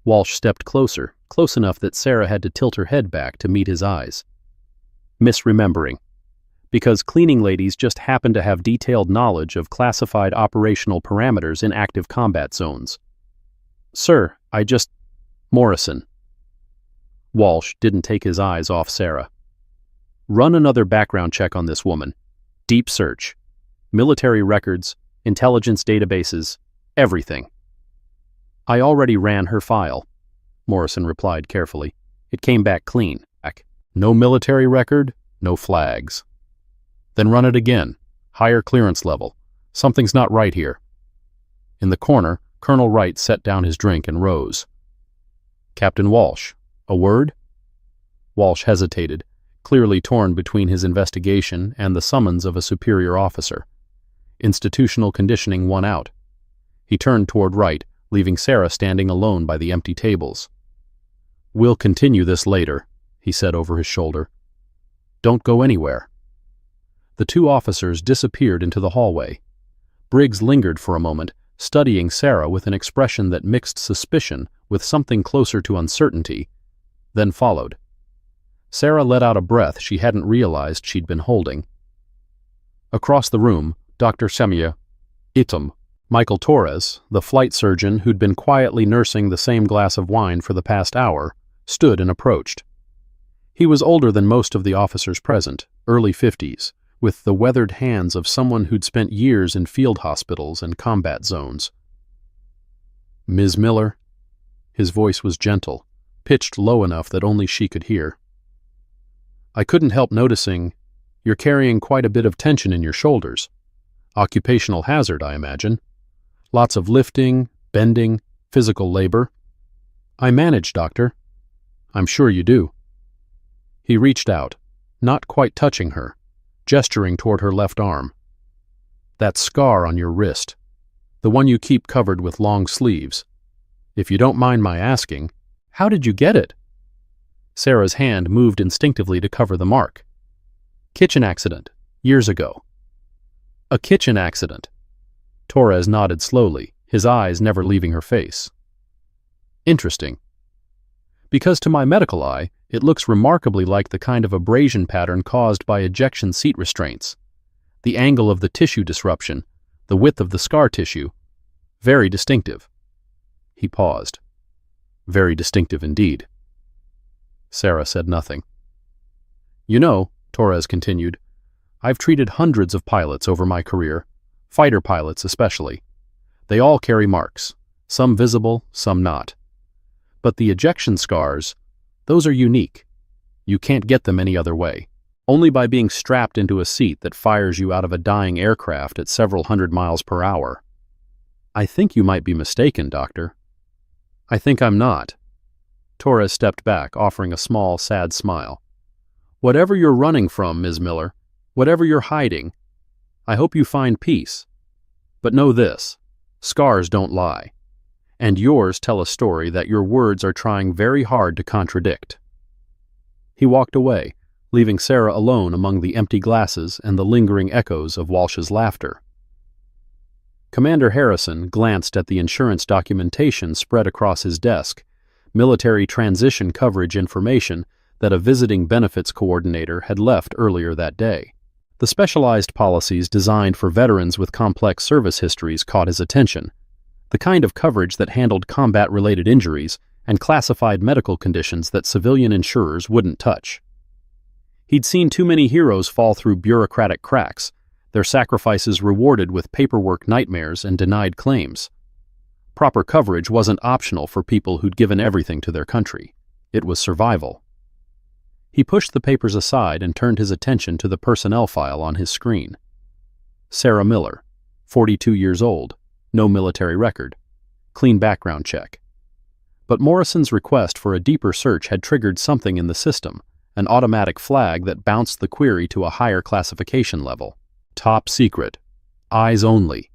Walsh stepped closer, close enough that Sarah had to tilt her head back to meet his eyes. Misremembering. Because cleaning ladies just happen to have detailed knowledge of classified operational parameters in active combat zones. Sir, Morrison. Walsh didn't take his eyes off Sarah. Run another background check on this woman. Deep search. Military records, intelligence databases, everything. I already ran her file, Morrison replied carefully. It came back clean. No military record, no flags. Then run it again. Higher clearance level. Something's not right here. In the corner, Colonel Wright set down his drink and rose. Captain Walsh, a word? Walsh hesitated, clearly torn between his investigation and the summons of a superior officer. Institutional conditioning won out. He turned toward Wright, leaving Sarah standing alone by the empty tables. We'll continue this later, he said over his shoulder. Don't go anywhere. The 2 officers disappeared into the hallway. Briggs lingered for a moment, studying Sarah with an expression that mixed suspicion with something closer to uncertainty, then followed. Sarah let out a breath she hadn't realized she'd been holding. Across the room, Dr. Semya Itum, Michael Torres, the flight surgeon who'd been quietly nursing the same glass of wine for the past hour, stood and approached. He was older than most of the officers present, early 50s, with the weathered hands of someone who'd spent years in field hospitals and combat zones. Ms. Miller? His voice was gentle, pitched low enough that only she could hear. I couldn't help noticing you're carrying quite a bit of tension in your shoulders. Occupational hazard, I imagine. Lots of lifting, bending, physical labor. I manage, doctor. I'm sure you do. He reached out, not quite touching her, gesturing toward her left arm. That scar on your wrist, the one you keep covered with long sleeves. If you don't mind my asking, how did you get it? Sarah's hand moved instinctively to cover the mark. Kitchen accident, years ago. A kitchen accident. Torres nodded slowly, his eyes never leaving her face. Interesting. Because to my medical eye, it looks remarkably like the kind of abrasion pattern caused by ejection seat restraints. The angle of the tissue disruption, the width of the scar tissue, very distinctive. He paused. Very distinctive indeed. Sarah said nothing. You know, Torres continued, I've treated hundreds of pilots over my career, fighter pilots especially. They all carry marks, some visible, some not. But the ejection scars, those are unique. You can't get them any other way. Only by being strapped into a seat that fires you out of a dying aircraft at several hundred miles per hour. I think you might be mistaken, Doctor. I think I'm not. Torres stepped back, offering a small, sad smile. Whatever you're running from, Ms. Miller, whatever you're hiding, I hope you find peace. But know this, scars don't lie. And yours tell a story that your words are trying very hard to contradict. He walked away, leaving Sarah alone among the empty glasses and the lingering echoes of Walsh's laughter. Commander Harrison glanced at the insurance documentation spread across his desk, military transition coverage information that a visiting benefits coordinator had left earlier that day. The specialized policies designed for veterans with complex service histories caught his attention, the kind of coverage that handled combat-related injuries and classified medical conditions that civilian insurers wouldn't touch. He'd seen too many heroes fall through bureaucratic cracks, their sacrifices rewarded with paperwork nightmares and denied claims. Proper coverage wasn't optional for people who'd given everything to their country. It was survival. He pushed the papers aside and turned his attention to the personnel file on his screen. Sarah Miller, 42 years old, no military record, clean background check. But Morrison's request for a deeper search had triggered something in the system, an automatic flag that bounced the query to a higher classification level. Top secret. Eyes only.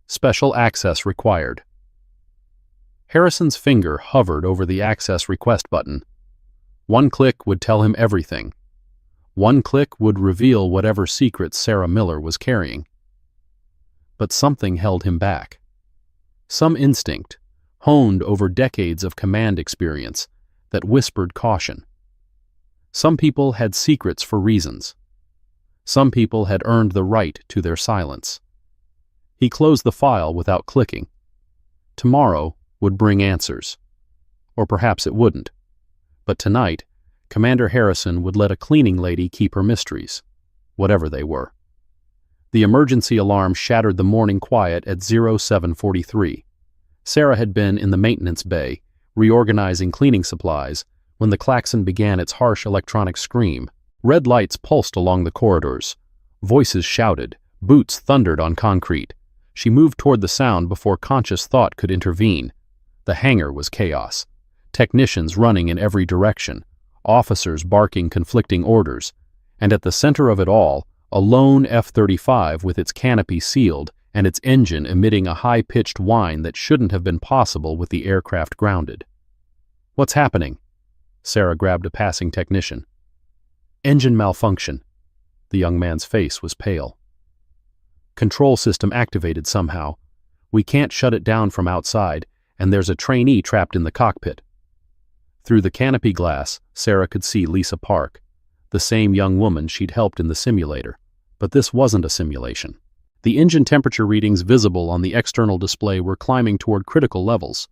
Special access required. Harrison's finger hovered over the access request button. One click would tell him everything. One click would reveal whatever secrets Sarah Miller was carrying. But something held him back. Some instinct, honed over decades of command experience, that whispered caution. Some people had secrets for reasons. Some people had earned the right to their silence. He closed the file without clicking. Tomorrow would bring answers. Or perhaps it wouldn't. But tonight, Commander Harrison would let a cleaning lady keep her mysteries, whatever they were. The emergency alarm shattered the morning quiet at 0743. Sarah had been in the maintenance bay, reorganizing cleaning supplies, when the klaxon began its harsh electronic scream. Red lights pulsed along the corridors. Voices shouted. Boots thundered on concrete. She moved toward the sound before conscious thought could intervene. The hangar was chaos. Technicians running in every direction. Officers barking conflicting orders. And at the center of it all, a lone F-35 with its canopy sealed and its engine emitting a high-pitched whine that shouldn't have been possible with the aircraft grounded. What's happening? Sarah grabbed a passing technician. Engine malfunction. The young man's face was pale. Control system activated somehow. We can't shut it down from outside, and there's a trainee trapped in the cockpit. Through the canopy glass, Sarah could see Lisa Park, the same young woman she'd helped in the simulator. But this wasn't a simulation. The engine temperature readings visible on the external display were climbing toward critical levels.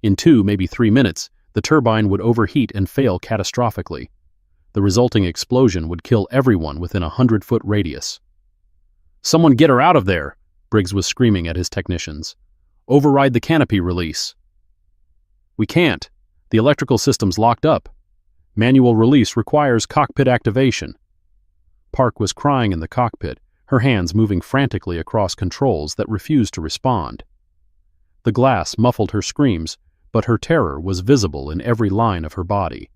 In 2, maybe 3 minutes, the turbine would overheat and fail catastrophically. The resulting explosion would kill everyone within a 100-foot radius. "Someone get her out of there!" Briggs was screaming at his technicians. "Override the canopy release." "We can't. The electrical system's locked up." Manual release requires cockpit activation. Park was crying in the cockpit, her hands moving frantically across controls that refused to respond. The glass muffled her screams, but her terror was visible in every line of her body.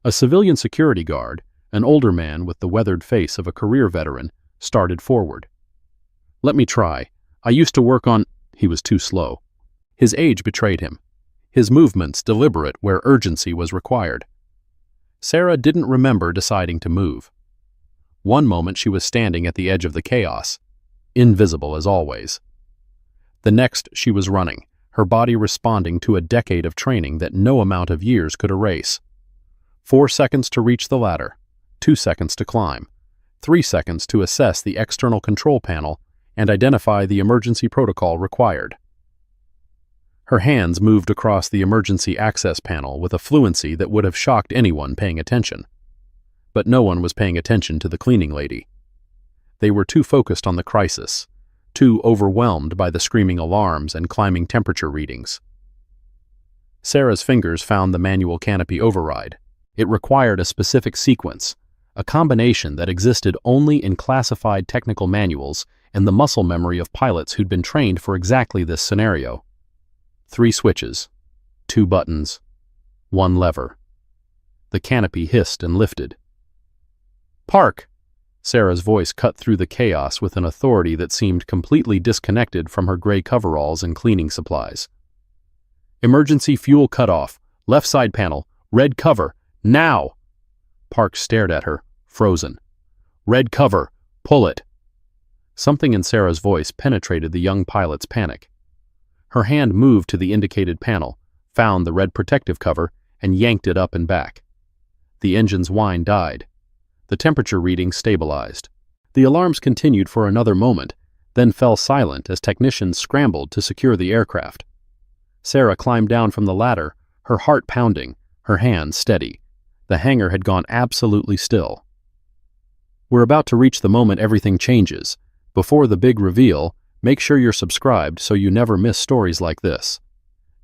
A civilian security guard, an older man with the weathered face of a career veteran, started forward. "Let me try. I used to work on—" He was too slow. His age betrayed him, his movements deliberate where urgency was required. Sarah didn't remember deciding to move. One moment she was standing at the edge of the chaos, invisible as always. The next she was running, her body responding to a decade of training that no amount of years could erase. 4 seconds to reach the ladder, 2 seconds to climb, 3 seconds to assess the external control panel and identify the emergency protocol required. Her hands moved across the emergency access panel with a fluency that would have shocked anyone paying attention. But no one was paying attention to the cleaning lady. They were too focused on the crisis, too overwhelmed by the screaming alarms and climbing temperature readings. Sarah's fingers found the manual canopy override. It required a specific sequence, a combination that existed only in classified technical manuals and the muscle memory of pilots who'd been trained for exactly this scenario. 3 switches, 2 buttons, 1 lever. The canopy hissed and lifted. "Park!" Sarah's voice cut through the chaos with an authority that seemed completely disconnected from her gray coveralls and cleaning supplies. "Emergency fuel cutoff, left side panel, red cover, now!" Park stared at her, frozen. "Red cover, pull it!" Something in Sarah's voice penetrated the young pilot's panic. Her hand moved to the indicated panel, found the red protective cover, and yanked it up and back. The engine's whine died. The temperature reading stabilized. The alarms continued for another moment, then fell silent as technicians scrambled to secure the aircraft. Sarah climbed down from the ladder, her heart pounding, her hands steady. The hangar had gone absolutely still. We're about to reach the moment everything changes. Before the big reveal, make sure you're subscribed so you never miss stories like this.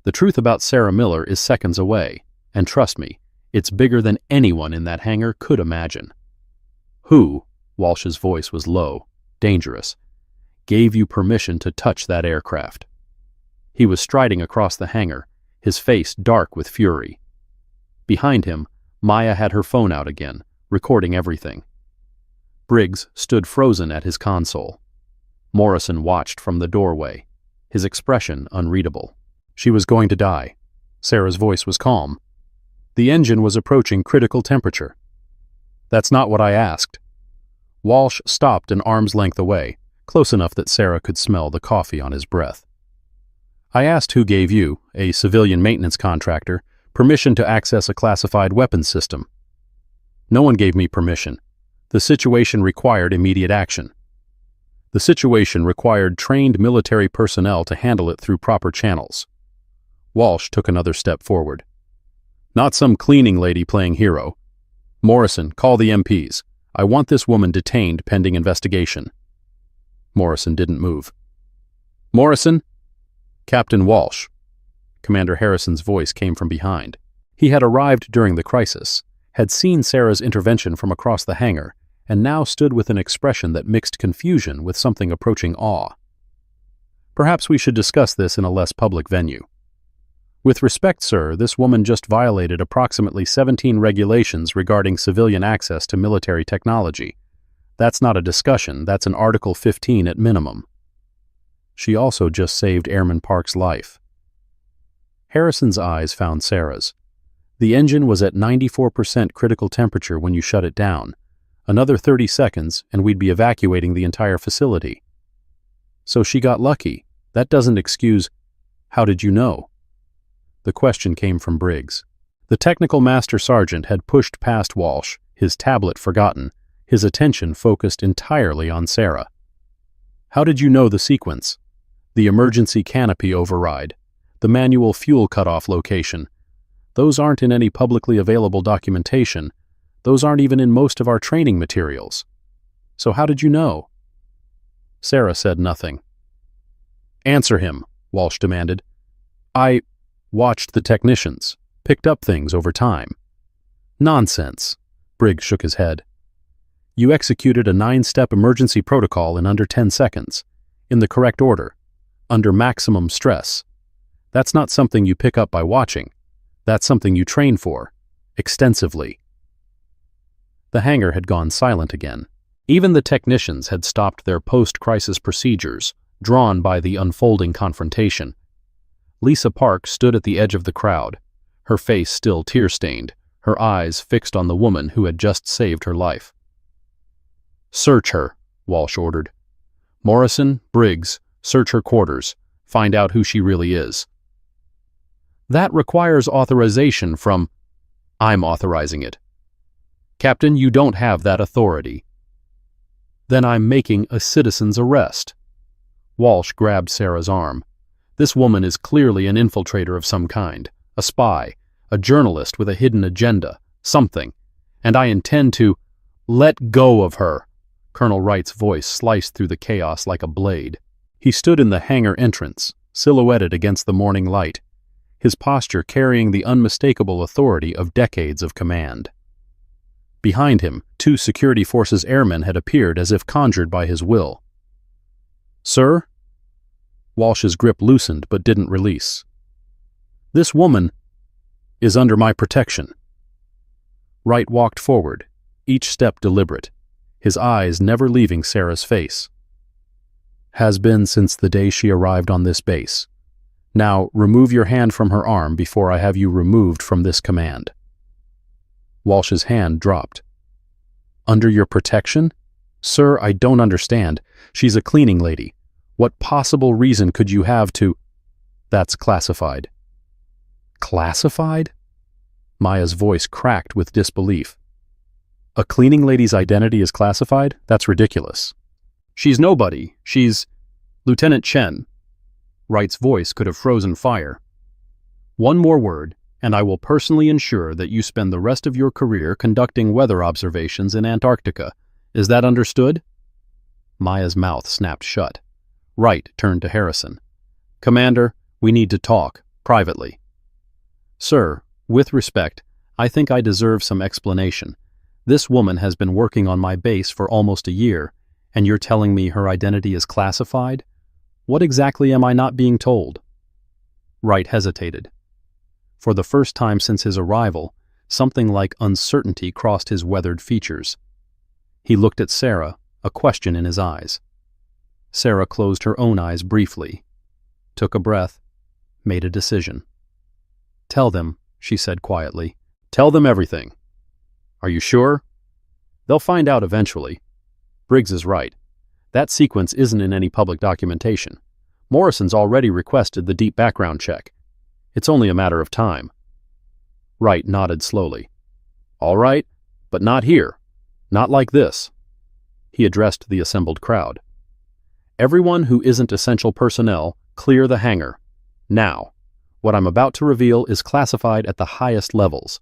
The truth about Sarah Miller is seconds away, and trust me, it's bigger than anyone in that hangar could imagine. "Who," Walsh's voice was low, dangerous, "gave you permission to touch that aircraft?" He was striding across the hangar, his face dark with fury. Behind him, Maya had her phone out again, recording everything. Briggs stood frozen at his console. Morrison watched from the doorway, his expression unreadable. She was going to die. Sarah's voice was calm. The engine was approaching critical temperature. "That's not what I asked." Walsh stopped an arm's length away, close enough that Sarah could smell the coffee on his breath. "I asked who gave you, a civilian maintenance contractor, permission to access a classified weapons system." "No one gave me permission. The situation required immediate action." "The situation required trained military personnel to handle it through proper channels." Walsh took another step forward. "Not some cleaning lady playing hero. Morrison, call the MPs. I want this woman detained pending investigation." Morrison didn't move. "Morrison?" "Captain Walsh." Commander Harrison's voice came from behind. He had arrived during the crisis, had seen Sarah's intervention from across the hangar, and now stood with an expression that mixed confusion with something approaching awe. "Perhaps we should discuss this in a less public venue. With respect, sir, this woman just violated approximately 17 regulations regarding civilian access to military technology. That's not a discussion, that's an Article 15 at minimum. She also just saved Airman Park's life." Harrison's eyes found Sarah's. The engine was at 94% critical temperature when you shut it down. Another 30 seconds, and we'd be evacuating the entire facility. "So she got lucky. That doesn't excuse—" "How did you know?" The question came from Briggs. The technical master sergeant had pushed past Walsh, his tablet forgotten, his attention focused entirely on Sarah. "How did you know the sequence? The emergency canopy override, the manual fuel cutoff location. Those aren't in any publicly available documentation. Those aren't even in most of our training materials. So how did you know?" Sarah said nothing. "Answer him," Walsh demanded. "I watched the technicians, picked up things over time." Nonsense. Briggs shook his head. You executed a 9-step emergency protocol in under 10 seconds, in the correct order, under maximum stress. That's not something you pick up by watching. That's something you train for, extensively. The hangar had gone silent again. Even the technicians had stopped their post-crisis procedures, drawn by the unfolding confrontation. Lisa Park stood at the edge of the crowd, her face still tear-stained, her eyes fixed on the woman who had just saved her life. "Search her," Walsh ordered. "Morrison, Briggs, search her quarters. Find out who she really is." "That requires authorization from—" "I'm authorizing it." "Captain, you don't have that authority." "Then I'm making a citizen's arrest." Walsh grabbed Sarah's arm. "This woman is clearly an infiltrator of some kind, a spy, a journalist with a hidden agenda, something, and I intend to—" "Let go of her!" Colonel Wright's voice sliced through the chaos like a blade. He stood in the hangar entrance, silhouetted against the morning light, his posture carrying the unmistakable authority of decades of command. Behind him, 2 security forces airmen had appeared as if conjured by his will. "Sir?" Walsh's grip loosened but didn't release. "This woman is under my protection." Wright walked forward, each step deliberate, his eyes never leaving Sarah's face. "Has been since the day she arrived on this base. Now, remove your hand from her arm before I have you removed from this command." Walsh's hand dropped. "Under your protection? Sir, I don't understand. She's a cleaning lady. What possible reason could you have to—" "That's classified." "Classified?" Maya's voice cracked with disbelief. "A cleaning lady's identity is classified? That's ridiculous." "She's nobody. She's Lieutenant Chen." Wright's voice could have frozen fire. "One more word, and I will personally ensure that you spend the rest of your career conducting weather observations in Antarctica. Is that understood?" Maya's mouth snapped shut. Wright turned to Harrison. "Commander, we need to talk, privately." "Sir, with respect, I think I deserve some explanation. This woman has been working on my base for almost a year, and you're telling me her identity is classified? What exactly am I not being told?" Wright hesitated. For the first time since his arrival, something like uncertainty crossed his weathered features. He looked at Sarah, a question in his eyes. Sarah closed her own eyes briefly, took a breath, made a decision. "Tell them," she said quietly. "Tell them everything." "Are you sure?" "They'll find out eventually." Briggs is right. That sequence isn't in any public documentation. Morrison's already requested the deep background check. It's only a matter of time. Wright nodded slowly. "All right, but not here. Not like this." He addressed the assembled crowd. "Everyone who isn't essential personnel, clear the hangar. Now. What I'm about to reveal is classified at the highest levels.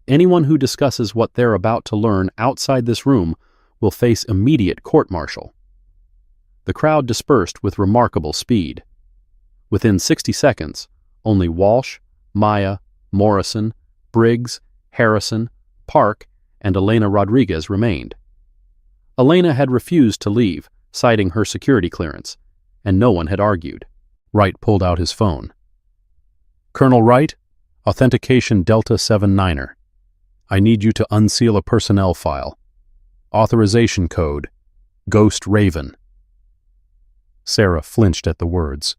Anyone who discusses what they're about to learn outside this room will face immediate court-martial." The crowd dispersed with remarkable speed. Within 60 seconds, only Walsh, Maya, Morrison, Briggs, Harrison, Park, and Elena Rodriguez remained. Elena had refused to leave, citing her security clearance, and no one had argued. Wright pulled out his phone. "Colonel Wright, Authentication Delta 79er. I need you to unseal a personnel file. Authorization code, Ghost Raven." Sarah flinched at the words.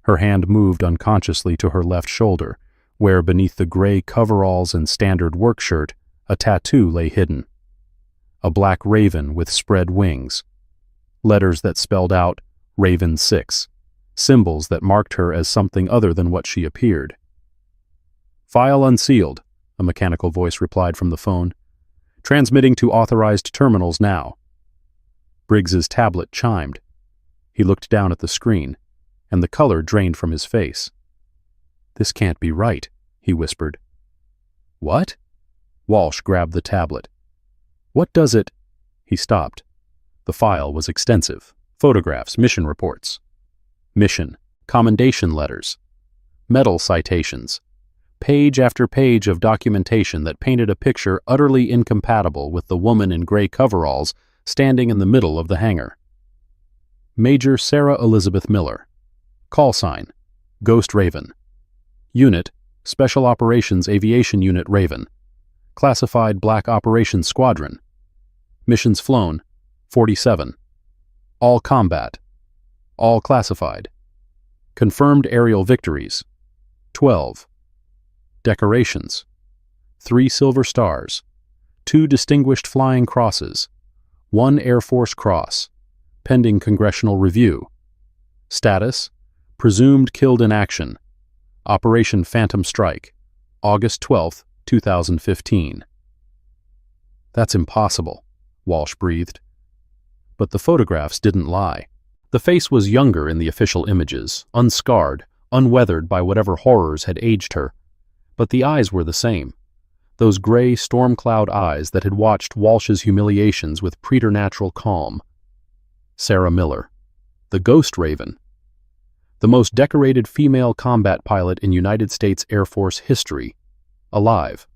Her hand moved unconsciously to her left shoulder, where beneath the gray coveralls and standard work shirt, a tattoo lay hidden. A black raven with spread wings. Letters that spelled out Raven 6, symbols that marked her as something other than what she appeared. "File unsealed," a mechanical voice replied from the phone. "Transmitting to authorized terminals now." Briggs's tablet chimed. He looked down at the screen, and the color drained from his face. "This can't be right," he whispered. "What?" Walsh grabbed the tablet. "What does it—" He stopped. The file was extensive. Photographs, mission reports. Mission, commendation letters. Medal citations. page after page of documentation that painted a picture utterly incompatible with the woman in gray coveralls standing in the middle of the hangar. Major Sarah Elizabeth Miller. Call sign: Ghost Raven. Unit: Special Operations Aviation Unit Raven. Classified Black Operations Squadron. Missions flown: 47. All combat. All classified. Confirmed aerial victories: 12. Decorations: 3 Silver Stars, 2 Distinguished Flying Crosses, 1 Air Force Cross, pending congressional review. Status: presumed killed in action. Operation Phantom Strike, August 12, 2015. That's impossible, Walsh breathed. But the photographs didn't lie. The face was younger in the official images, unscarred, unweathered by whatever horrors had aged her. But the eyes were the same. Those gray storm cloud eyes that had watched Walsh's humiliations with preternatural calm. Sarah Miller, the Ghost Raven, the most decorated female combat pilot in United States Air Force history, alive.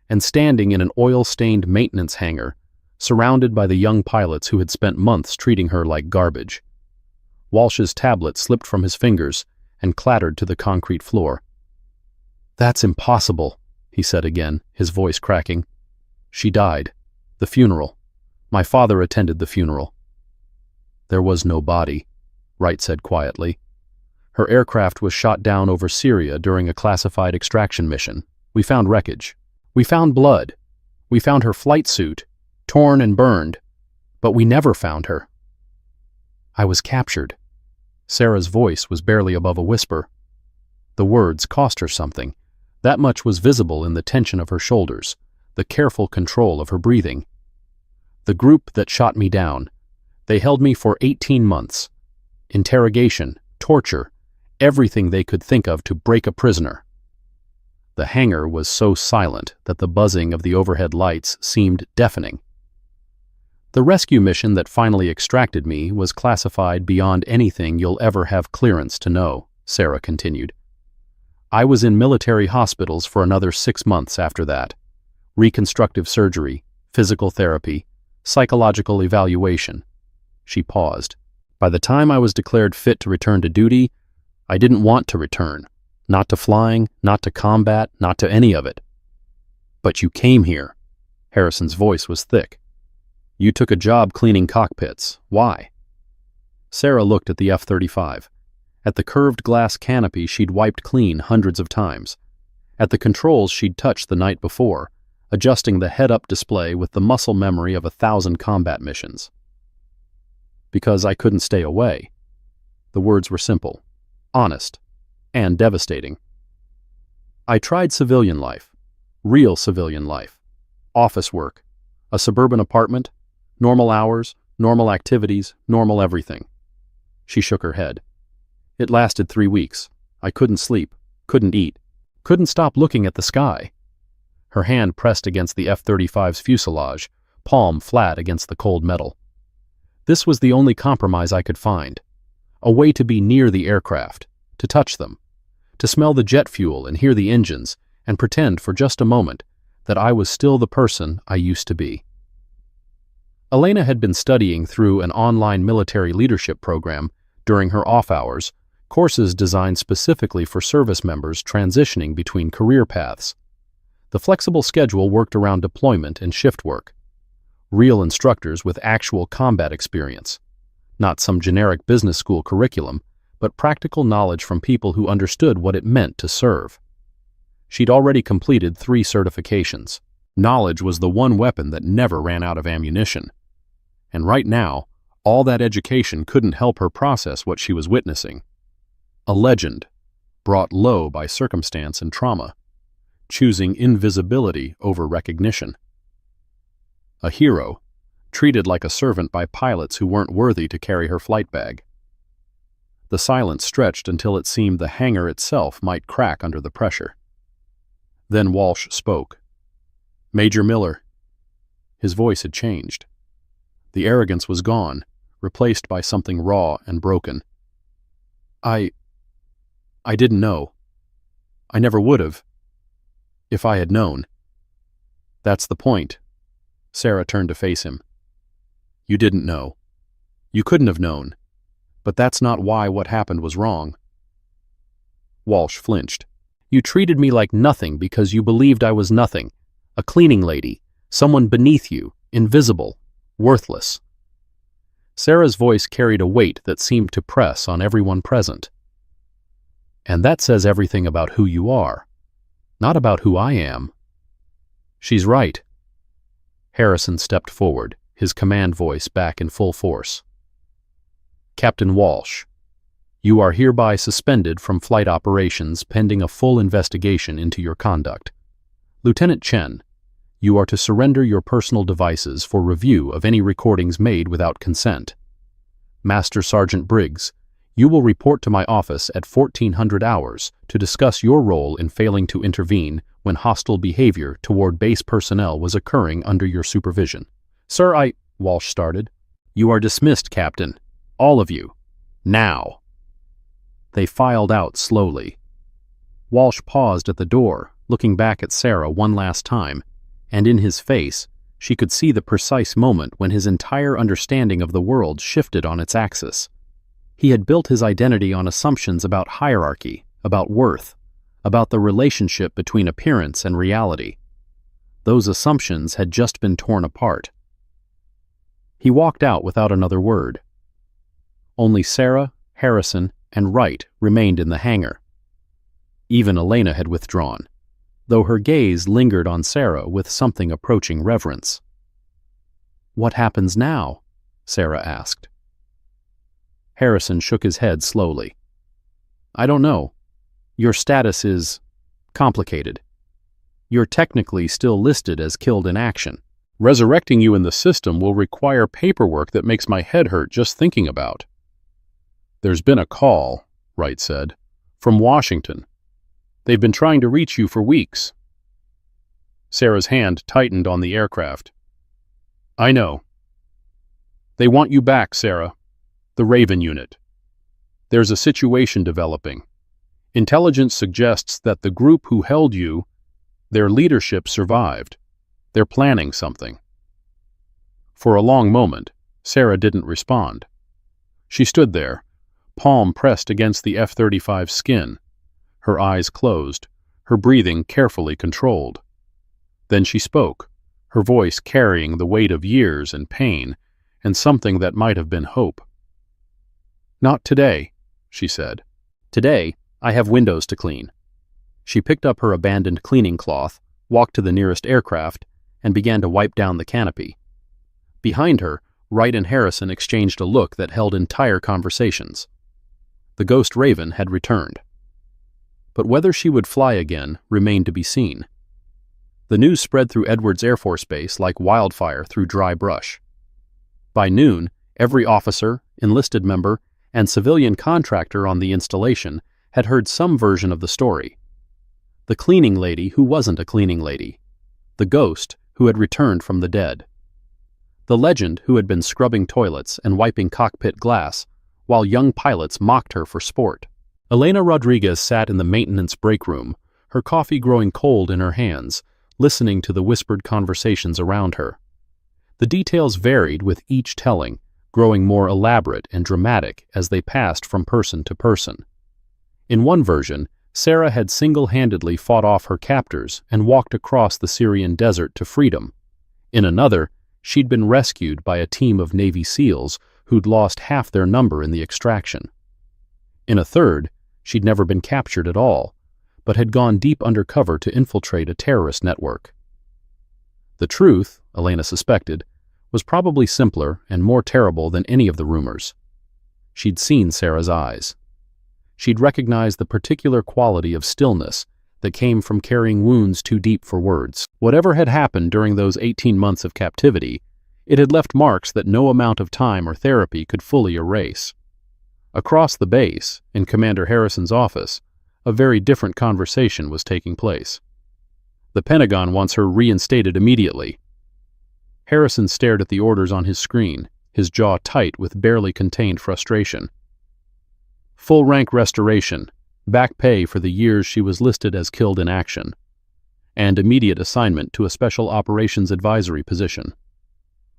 And standing in an oil-stained maintenance hangar, surrounded by the young pilots who had spent months treating her like garbage. Walsh's tablet slipped from his fingers and clattered to the concrete floor. "That's impossible," he said again, his voice cracking. "She died. The funeral. My father attended the funeral." "There was no body," Wright said quietly. "Her aircraft was shot down over Syria during a classified extraction mission. We found wreckage. We found blood. We found her flight suit, torn and burned. But we never found her." "I was captured." Sarah's voice was barely above a whisper. The words cost her something. That much was visible in the tension of her shoulders, the careful control of her breathing. "The group that shot me down. They held me for 18 months. Interrogation, torture, everything they could think of to break a prisoner." The hangar was so silent that the buzzing of the overhead lights seemed deafening. "The rescue mission that finally extracted me was classified beyond anything you'll ever have clearance to know," Sarah continued. "I was in military hospitals for another 6 months after that. Reconstructive surgery, physical therapy, psychological evaluation." She paused. "By the time I was declared fit to return to duty, I didn't want to return. Not to flying, not to combat, not to any of it." "But you came here." Harrison's voice was thick. "You took a job cleaning cockpits. Why?" Sarah looked at the F-35. At the curved glass canopy she'd wiped clean hundreds of times. At the controls she'd touched the night before, adjusting the head-up display with the muscle memory of 1,000 combat missions. "Because I couldn't stay away." The words were simple, honest, and devastating. "I tried civilian life, real civilian life, office work, a suburban apartment, normal hours, normal activities, normal everything." She shook her head. "It lasted 3 weeks. I couldn't sleep, couldn't eat, couldn't stop looking at the sky." Her hand pressed against the F-35's fuselage, palm flat against the cold metal. "This was the only compromise I could find. A way to be near the aircraft, to touch them, to smell the jet fuel and hear the engines, and pretend for just a moment that I was still the person I used to be." Elena had been studying through an online military leadership program during her off hours, courses designed specifically for service members transitioning between career paths. The flexible schedule worked around deployment and shift work. Real instructors with actual combat experience. Not some generic business school curriculum, but practical knowledge from people who understood what it meant to serve. She'd already completed 3 certifications. Knowledge was the one weapon that never ran out of ammunition. And right now, all that education couldn't help her process what she was witnessing. A legend, brought low by circumstance and trauma, choosing invisibility over recognition. A hero, treated like a servant by pilots who weren't worthy to carry her flight bag. The silence stretched until it seemed the hangar itself might crack under the pressure. Then Walsh spoke. "Major Miller." His voice had changed. The arrogance was gone, replaced by something raw and broken. I didn't know. I never would have, if I had known. That's the point. Sarah turned to face him. You didn't know. You couldn't have known. But that's not why what happened was wrong. Walsh flinched. You treated me like nothing because you believed I was nothing. A cleaning lady, someone beneath you, invisible, worthless. Sarah's voice carried a weight that seemed to press on everyone present. And that says everything about who you are, not about who I am. She's right. Harrison stepped forward, his command voice back in full force. Captain Walsh, you are hereby suspended from flight operations pending a full investigation into your conduct. Lieutenant Chen, you are to surrender your personal devices for review of any recordings made without consent. Master Sergeant Briggs, you will report to my office at 1400 hours to discuss your role in failing to intervene when hostile behavior toward base personnel was occurring under your supervision. Sir, Walsh started. You are dismissed, Captain. All of you. Now. They filed out slowly. Walsh paused at the door, looking back at Sarah one last time, and in his face, she could see the precise moment when his entire understanding of the world shifted on its axis. He had built his identity on assumptions about hierarchy, about worth, about the relationship between appearance and reality. Those assumptions had just been torn apart. He walked out without another word. Only Sarah, Harrison, and Wright remained in the hangar. Even Elena had withdrawn, though her gaze lingered on Sarah with something approaching reverence. What happens now? Sarah asked. Harrison shook his head slowly. I don't know. Your status is complicated. You're technically still listed as killed in action. Resurrecting you in the system will require paperwork that makes my head hurt just thinking about. There's been a call, Wright said, from Washington. They've been trying to reach you for weeks. Sarah's hand tightened on the aircraft. I know. They want you back, Sarah. The Raven unit. There's a situation developing. Intelligence suggests that the group who held you, their leadership survived. They're planning something. For a long moment, Sarah didn't respond. She stood there, palm pressed against the F-35's skin, her eyes closed, her breathing carefully controlled. Then she spoke, her voice carrying the weight of years and pain, and something that might have been hope. Not today, she said. Today, I have windows to clean. She picked up her abandoned cleaning cloth, walked to the nearest aircraft, and began to wipe down the canopy. Behind her, Wright and Harrison exchanged a look that held entire conversations. The ghost Raven had returned. But whether she would fly again remained to be seen. The news spread through Edwards Air Force Base like wildfire through dry brush. By noon, every officer, enlisted member, and civilian contractor on the installation had heard some version of the story. The cleaning lady who wasn't a cleaning lady. The ghost who had returned from the dead. The legend who had been scrubbing toilets and wiping cockpit glass while young pilots mocked her for sport. Elena Rodriguez sat in the maintenance break room, her coffee growing cold in her hands, listening to the whispered conversations around her. The details varied with each telling, growing more elaborate and dramatic as they passed from person to person. In one version, Sarah had single-handedly fought off her captors and walked across the Syrian desert to freedom. In another, she'd been rescued by a team of Navy SEALs who'd lost half their number in the extraction. In a third, she'd never been captured at all, but had gone deep undercover to infiltrate a terrorist network. The truth, Elena suspected, was probably simpler and more terrible than any of the rumors. She'd seen Sarah's eyes. She'd recognized the particular quality of stillness that came from carrying wounds too deep for words. Whatever had happened during those 18 months of captivity, it had left marks that no amount of time or therapy could fully erase. Across the base, in Commander Harrison's office, a very different conversation was taking place. The Pentagon wants her reinstated immediately. Harrison stared at the orders on his screen, his jaw tight with barely contained frustration. Full rank restoration, back pay for the years she was listed as killed in action, and immediate assignment to a special operations advisory position.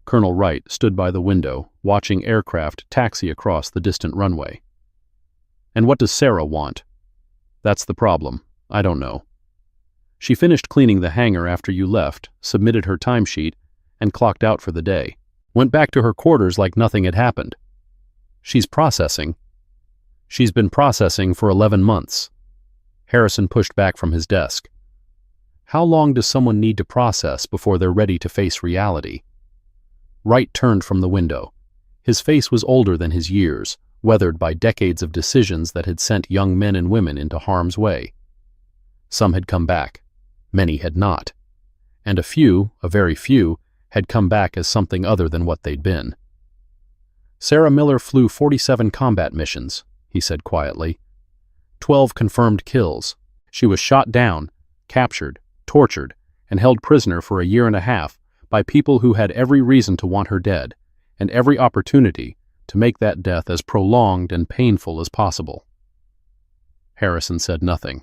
Colonel Wright stood by the window, watching aircraft taxi across the distant runway. And what does Sarah want? That's the problem. I don't know. She finished cleaning the hangar after you left, submitted her timesheet, and clocked out for the day. Went back to her quarters like nothing had happened. She's processing. She's been processing for 11 months. Harrison pushed back from his desk. How long does someone need to process before they're ready to face reality? Wright turned from the window. His face was older than his years, weathered by decades of decisions that had sent young men and women into harm's way. Some had come back. Many had not. And a very few, had come back as something other than what they'd been. Sarah Miller flew 47 combat missions, he said quietly. 12 confirmed kills. She was shot down, captured, tortured, and held prisoner for a year and a half by people who had every reason to want her dead, and every opportunity to make that death as prolonged and painful as possible. Harrison said nothing.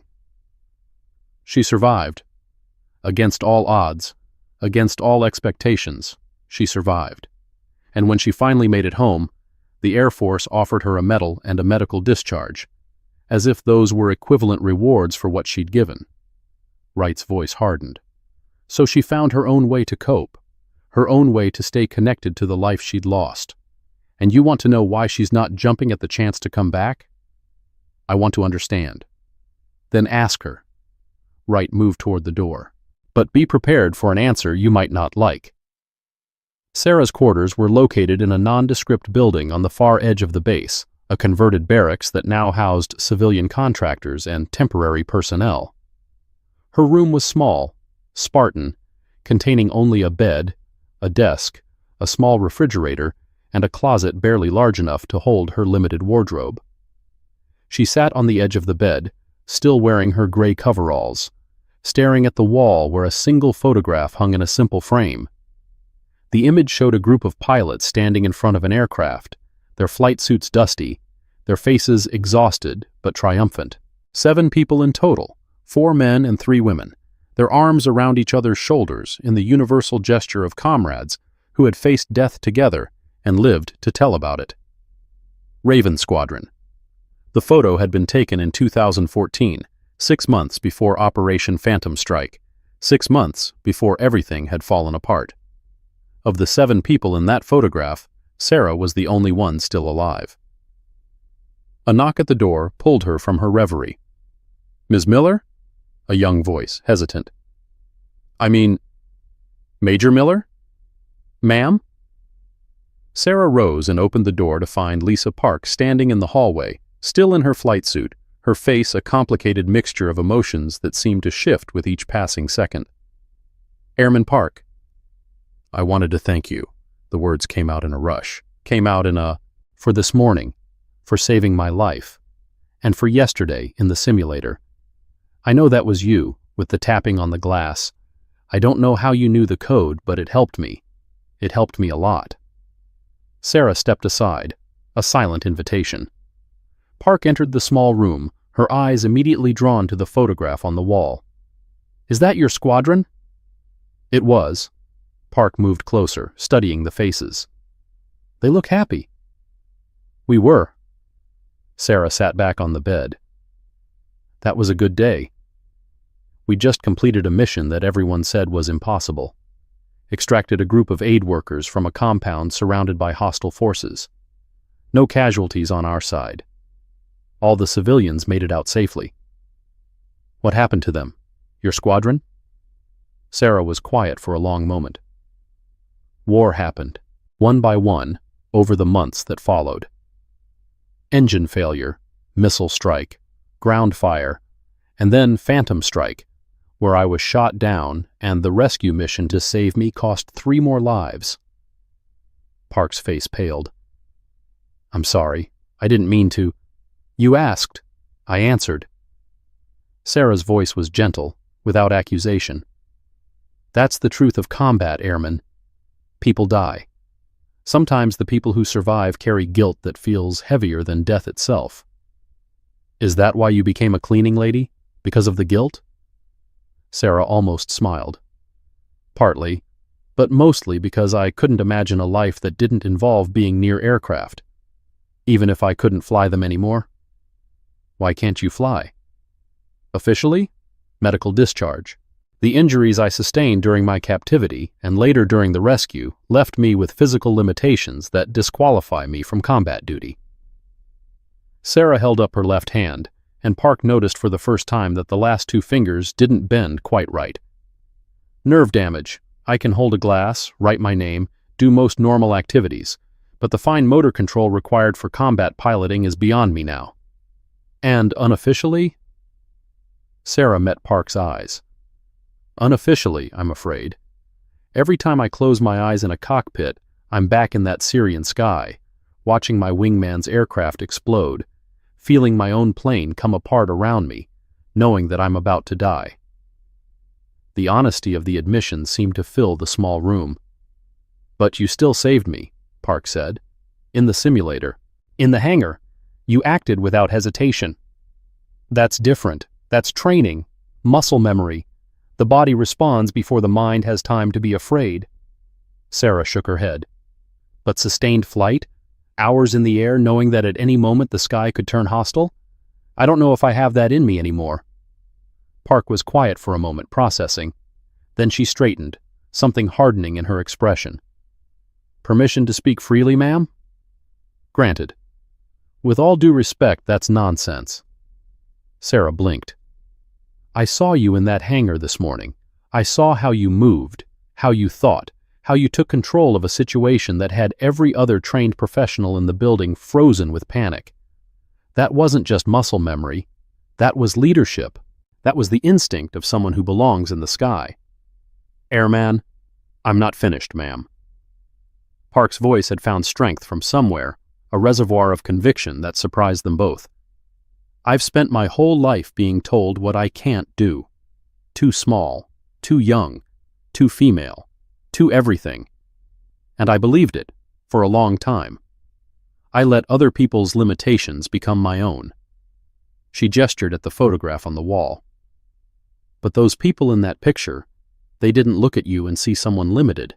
She survived. Against all odds, against all expectations, she survived. And when she finally made it home, the Air Force offered her a medal and a medical discharge, as if those were equivalent rewards for what she'd given. Wright's voice hardened. So she found her own way to cope, her own way to stay connected to the life she'd lost. And you want to know why she's not jumping at the chance to come back? I want to understand. Then ask her. Wright moved toward the door. But be prepared for an answer you might not like. Sarah's quarters were located in a nondescript building on the far edge of the base, a converted barracks that now housed civilian contractors and temporary personnel. Her room was small, Spartan, containing only a bed, a desk, a small refrigerator, and a closet barely large enough to hold her limited wardrobe. She sat on the edge of the bed, still wearing her gray coveralls, staring at the wall where a single photograph hung in a simple frame. The image showed a group of pilots standing in front of an aircraft, their flight suits dusty, their faces exhausted but triumphant. 7 people in total, 4 men and 3 women, their arms around each other's shoulders in the universal gesture of comrades who had faced death together and lived to tell about it. Raven Squadron. The photo had been taken in 2014, 6 months before Operation Phantom Strike, 6 months before everything had fallen apart. Of the 7 people in that photograph, Sarah was the only one still alive. A knock at the door pulled her from her reverie. "Ms. Miller?" A young voice, hesitant. "I mean, Major Miller? Ma'am?" Sarah rose and opened the door to find Lisa Park standing in the hallway, still in her flight suit, her face a complicated mixture of emotions that seemed to shift with each passing second. "Airman Park." "I wanted to thank you." The words came out in a rush, for this morning, for saving my life, and for yesterday in the simulator. I know that was you, with the tapping on the glass. I don't know how you knew the code, but it helped me. It helped me a lot. Sarah stepped aside, a silent invitation. Park entered the small room, her eyes immediately drawn to the photograph on the wall. "Is that your squadron?" It was. Park moved closer, studying the faces. "They look happy." "We were." Sarah sat back on the bed. "That was a good day. We just completed a mission that everyone said was impossible. Extracted a group of aid workers from a compound surrounded by hostile forces. No casualties on our side. All the civilians made it out safely." "What happened to them? Your squadron?" Sarah was quiet for a long moment. "War happened, one by one, over the months that followed. Engine failure, missile strike, ground fire, and then Phantom Strike, where I was shot down and the rescue mission to save me cost 3 more lives." Park's face paled. "I'm sorry. I didn't mean to." "You asked. I answered." Sarah's voice was gentle, without accusation. "That's the truth of combat, Airman. People die. Sometimes the people who survive carry guilt that feels heavier than death itself." Is that why you became a cleaning lady? Because of the guilt? Sarah almost smiled. Partly, but mostly because I couldn't imagine a life that didn't involve being near aircraft, even if I couldn't fly them anymore. Why can't you fly? Officially, medical discharge. The injuries I sustained during my captivity and later during the rescue left me with physical limitations that disqualify me from combat duty. Sarah held up her left hand, and Park noticed for the first time that the last two fingers didn't bend quite right. Nerve damage. I can hold a glass, write my name, do most normal activities, but the fine motor control required for combat piloting is beyond me now. And unofficially? Sarah met Park's eyes. Unofficially, I'm afraid. Every time I close my eyes in a cockpit, I'm back in that Syrian sky, watching my wingman's aircraft explode, feeling my own plane come apart around me, knowing that I'm about to die. The honesty of the admission seemed to fill the small room. But you still saved me, Park said. In the simulator. In the hangar. You acted without hesitation. That's different. That's training. Muscle memory. The body responds before the mind has time to be afraid. Sarah shook her head. But sustained flight? Hours in the air knowing that at any moment the sky could turn hostile? I don't know if I have that in me anymore. Park was quiet for a moment, processing. Then she straightened, something hardening in her expression. Permission to speak freely, ma'am? Granted. With all due respect, that's nonsense. Sarah blinked. I saw you in that hangar this morning. I saw how you moved, how you thought, how you took control of a situation that had every other trained professional in the building frozen with panic. That wasn't just muscle memory. That was leadership. That was the instinct of someone who belongs in the sky. Airman, I'm not finished, ma'am. Park's voice had found strength from somewhere, a reservoir of conviction that surprised them both. I've spent my whole life being told what I can't do. Too small, too young, too female, too everything. And I believed it, for a long time. I let other people's limitations become my own. She gestured at the photograph on the wall. But those people in that picture, they didn't look at you and see someone limited.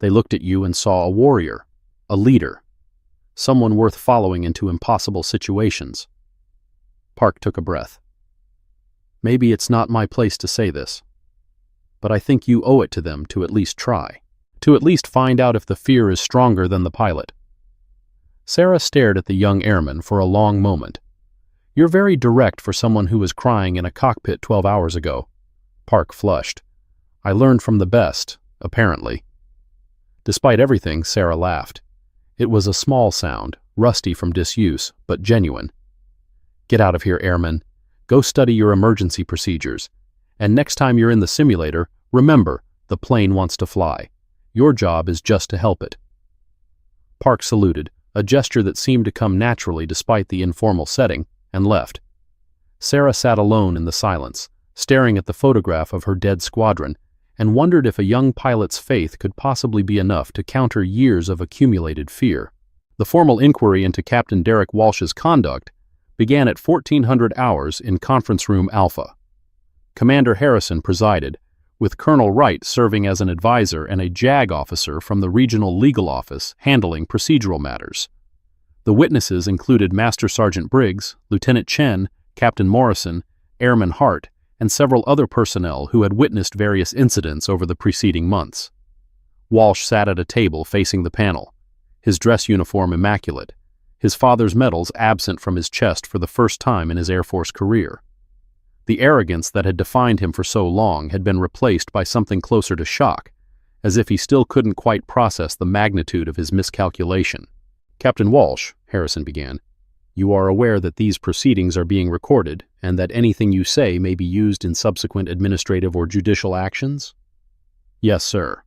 They looked at you and saw a warrior, a leader, someone worth following into impossible situations. Park took a breath. Maybe it's not my place to say this, but I think you owe it to them to at least try, to at least find out if the fear is stronger than the pilot. Sarah stared at the young airman for a long moment. You're very direct for someone who was crying in a cockpit 12 hours ago. Park flushed. I learned from the best, apparently. Despite everything, Sarah laughed. It was a small sound, rusty from disuse, but genuine. Get out of here, airman. Go study your emergency procedures. And next time you're in the simulator, remember, the plane wants to fly. Your job is just to help it. Park saluted, a gesture that seemed to come naturally despite the informal setting, and left. Sarah sat alone in the silence, staring at the photograph of her dead squadron, and wondered if a young pilot's faith could possibly be enough to counter years of accumulated fear. The formal inquiry into Captain Derek Walsh's conduct began at 1400 hours in Conference Room Alpha. Commander Harrison presided, with Colonel Wright serving as an advisor and a JAG officer from the Regional Legal Office handling procedural matters. The witnesses included Master Sergeant Briggs, Lieutenant Chen, Captain Morrison, Airman Hart, and several other personnel who had witnessed various incidents over the preceding months. Walsh sat at a table facing the panel, his dress uniform immaculate, his father's medals absent from his chest for the first time in his Air Force career. The arrogance that had defined him for so long had been replaced by something closer to shock, as if he still couldn't quite process the magnitude of his miscalculation. Captain Walsh, Harrison began, you are aware that these proceedings are being recorded and that anything you say may be used in subsequent administrative or judicial actions? Yes, sir.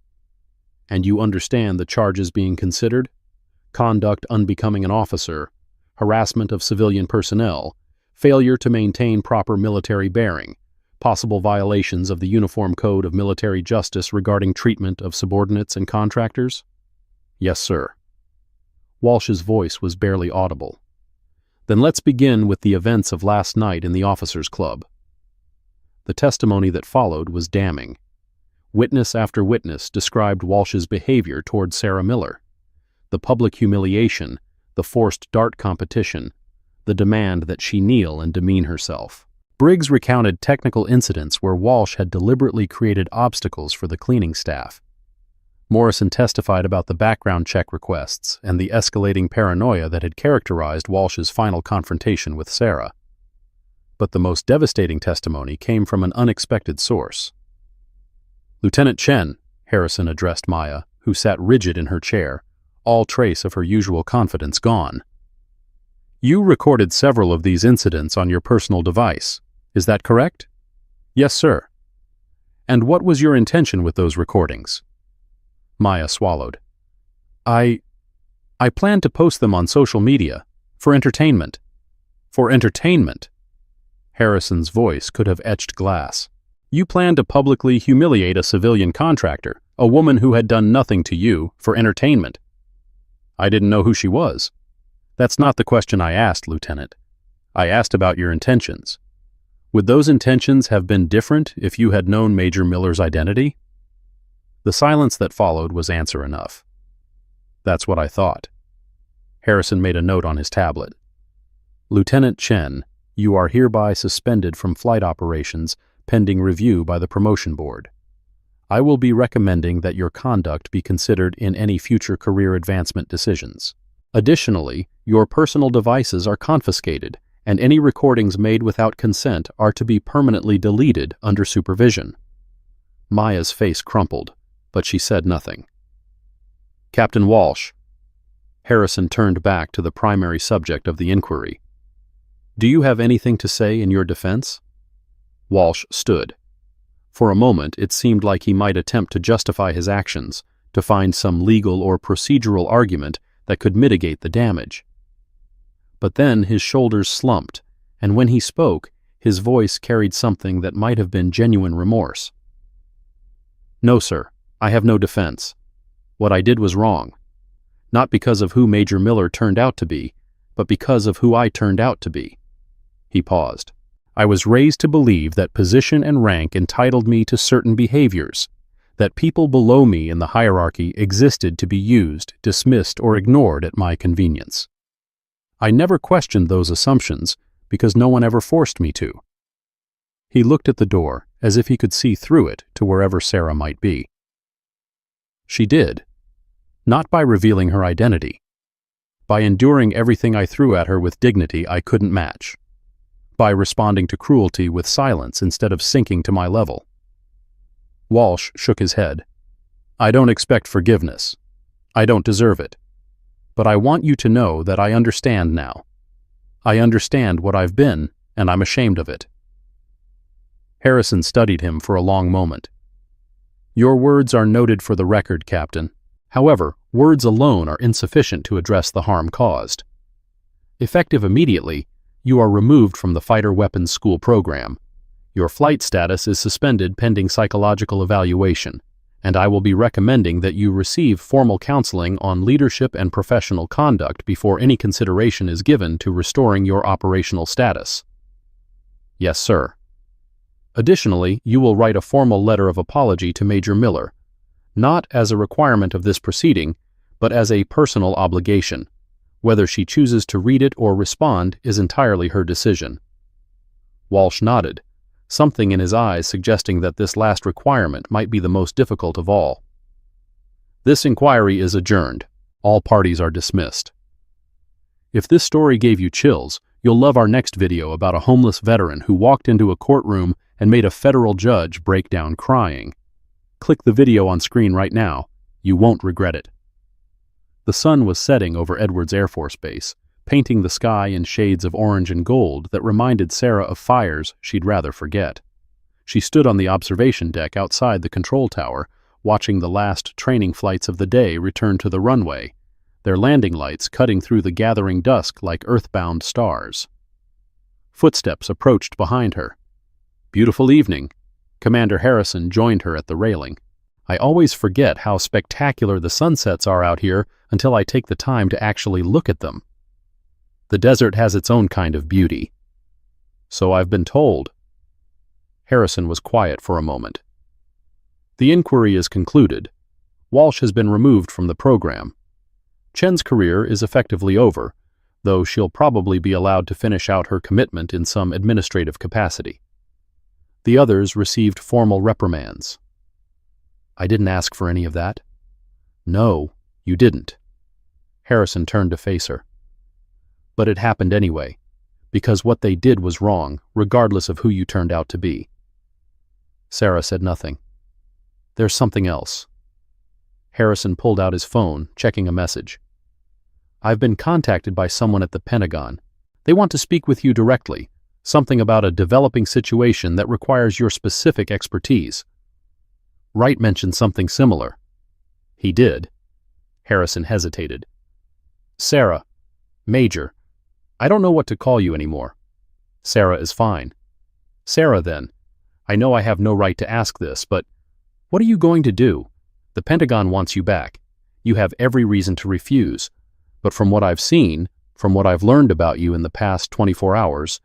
And you understand the charges being considered? Conduct unbecoming an officer, harassment of civilian personnel, failure to maintain proper military bearing, possible violations of the Uniform Code of Military Justice regarding treatment of subordinates and contractors? Yes, sir. Walsh's voice was barely audible. Then let's begin with the events of last night in the officers' club. The testimony that followed was damning. Witness after witness described Walsh's behavior toward Sarah Miller. The public humiliation, the forced dart competition, the demand that she kneel and demean herself. Briggs recounted technical incidents where Walsh had deliberately created obstacles for the cleaning staff. Morrison testified about the background check requests and the escalating paranoia that had characterized Walsh's final confrontation with Sarah. But the most devastating testimony came from an unexpected source. "Lieutenant Chen," Harrison addressed Maya, who sat rigid in her chair, all trace of her usual confidence gone. "You recorded several of these incidents on your personal device. Is that correct?" "Yes, sir." "And what was your intention with those recordings?" Maya swallowed. I planned to post them on social media, for entertainment." "For entertainment?" Harrison's voice could have etched glass. "You planned to publicly humiliate a civilian contractor, a woman who had done nothing to you, for entertainment." "I didn't know who she was." "That's not the question I asked, Lieutenant. I asked about your intentions. Would those intentions have been different if you had known Major Miller's identity?" The silence that followed was answer enough. "That's what I thought." Harrison made a note on his tablet. "Lieutenant Chen, you are hereby suspended from flight operations pending review by the promotion board. I will be recommending that your conduct be considered in any future career advancement decisions. Additionally, your personal devices are confiscated, and any recordings made without consent are to be permanently deleted under supervision." Maya's face crumpled, but she said nothing. "Captain Walsh." Harrison turned back to the primary subject of the inquiry. "Do you have anything to say in your defense?" Walsh stood. For a moment, it seemed like he might attempt to justify his actions, to find some legal or procedural argument that could mitigate the damage. But then his shoulders slumped, and when he spoke, his voice carried something that might have been genuine remorse. "No, sir. I have no defense. What I did was wrong. Not because of who Major Miller turned out to be, but because of who I turned out to be." He paused. "I was raised to believe that position and rank entitled me to certain behaviors, that people below me in the hierarchy existed to be used, dismissed, or ignored at my convenience. I never questioned those assumptions because no one ever forced me to." He looked at the door as if he could see through it to wherever Sarah might be. "She did. Not by revealing her identity. By enduring everything I threw at her with dignity I couldn't match. By responding to cruelty with silence instead of sinking to my level." Walsh shook his head. "I don't expect forgiveness. I don't deserve it. But I want you to know that I understand now. I understand what I've been, and I'm ashamed of it." Harrison studied him for a long moment. "Your words are noted for the record, Captain. However, words alone are insufficient to address the harm caused. Effective immediately, you are removed from the Fighter Weapons School program. Your flight status is suspended pending psychological evaluation, and I will be recommending that you receive formal counseling on leadership and professional conduct before any consideration is given to restoring your operational status." "Yes, sir." "Additionally, you will write a formal letter of apology to Major Miller, not as a requirement of this proceeding, but as a personal obligation. Whether she chooses to read it or respond is entirely her decision." Walsh nodded, something in his eyes suggesting that this last requirement might be the most difficult of all. "This inquiry is adjourned. All parties are dismissed." If this story gave you chills, you'll love our next video about a homeless veteran who walked into a courtroom and made a federal judge break down crying. Click the video on screen right now. You won't regret it. The sun was setting over Edwards Air Force Base, painting the sky in shades of orange and gold that reminded Sarah of fires she'd rather forget. She stood on the observation deck outside the control tower, watching the last training flights of the day return to the runway, their landing lights cutting through the gathering dusk like earthbound stars. Footsteps approached behind her. "Beautiful evening." Commander Harrison joined her at the railing. "I always forget how spectacular the sunsets are out here until I take the time to actually look at them." The desert has its own kind of beauty. So I've been told. Harrison was quiet for a moment. The inquiry is concluded. Walsh has been removed from the program. Chen's career is effectively over, though she'll probably be allowed to finish out her commitment in some administrative capacity. The others received formal reprimands. I didn't ask for any of that. No, you didn't. Harrison turned to face her. But it happened anyway, because what they did was wrong, regardless of who you turned out to be. Sarah said nothing. There's something else. Harrison pulled out his phone, checking a message. I've been contacted by someone at the Pentagon. They want to speak with you directly, something about a developing situation that requires your specific expertise. Wright mentioned something similar. He did. Harrison hesitated. Sarah, Major, I don't know what to call you anymore. Sarah is fine. Sarah, then. I know I have no right to ask this, but what are you going to do? The Pentagon wants you back. You have every reason to refuse. But from what I've seen, from what I've learned about you in the past 24 hours,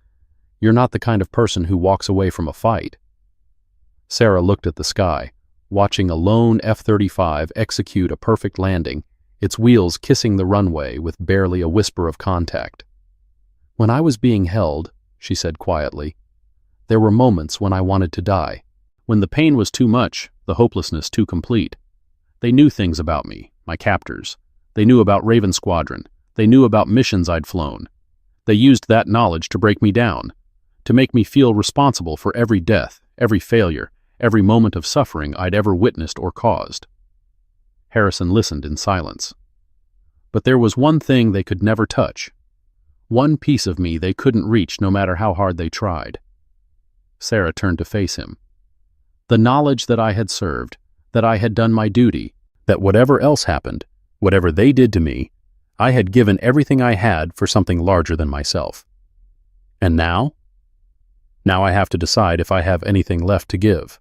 you're not the kind of person who walks away from a fight. Sarah looked at the sky, watching a lone F-35 execute a perfect landing, its wheels kissing the runway with barely a whisper of contact. When I was being held, she said quietly, there were moments when I wanted to die. When the pain was too much, the hopelessness too complete. They knew things about me, my captors. They knew about Raven Squadron. They knew about missions I'd flown. They used that knowledge to break me down, to make me feel responsible for every death, every failure, every moment of suffering I'd ever witnessed or caused. Harrison listened in silence. But there was one thing they could never touch. One piece of me they couldn't reach no matter how hard they tried. Sarah turned to face him. The knowledge that I had served, that I had done my duty, that whatever else happened, whatever they did to me, I had given everything I had for something larger than myself. And now? Now I have to decide if I have anything left to give.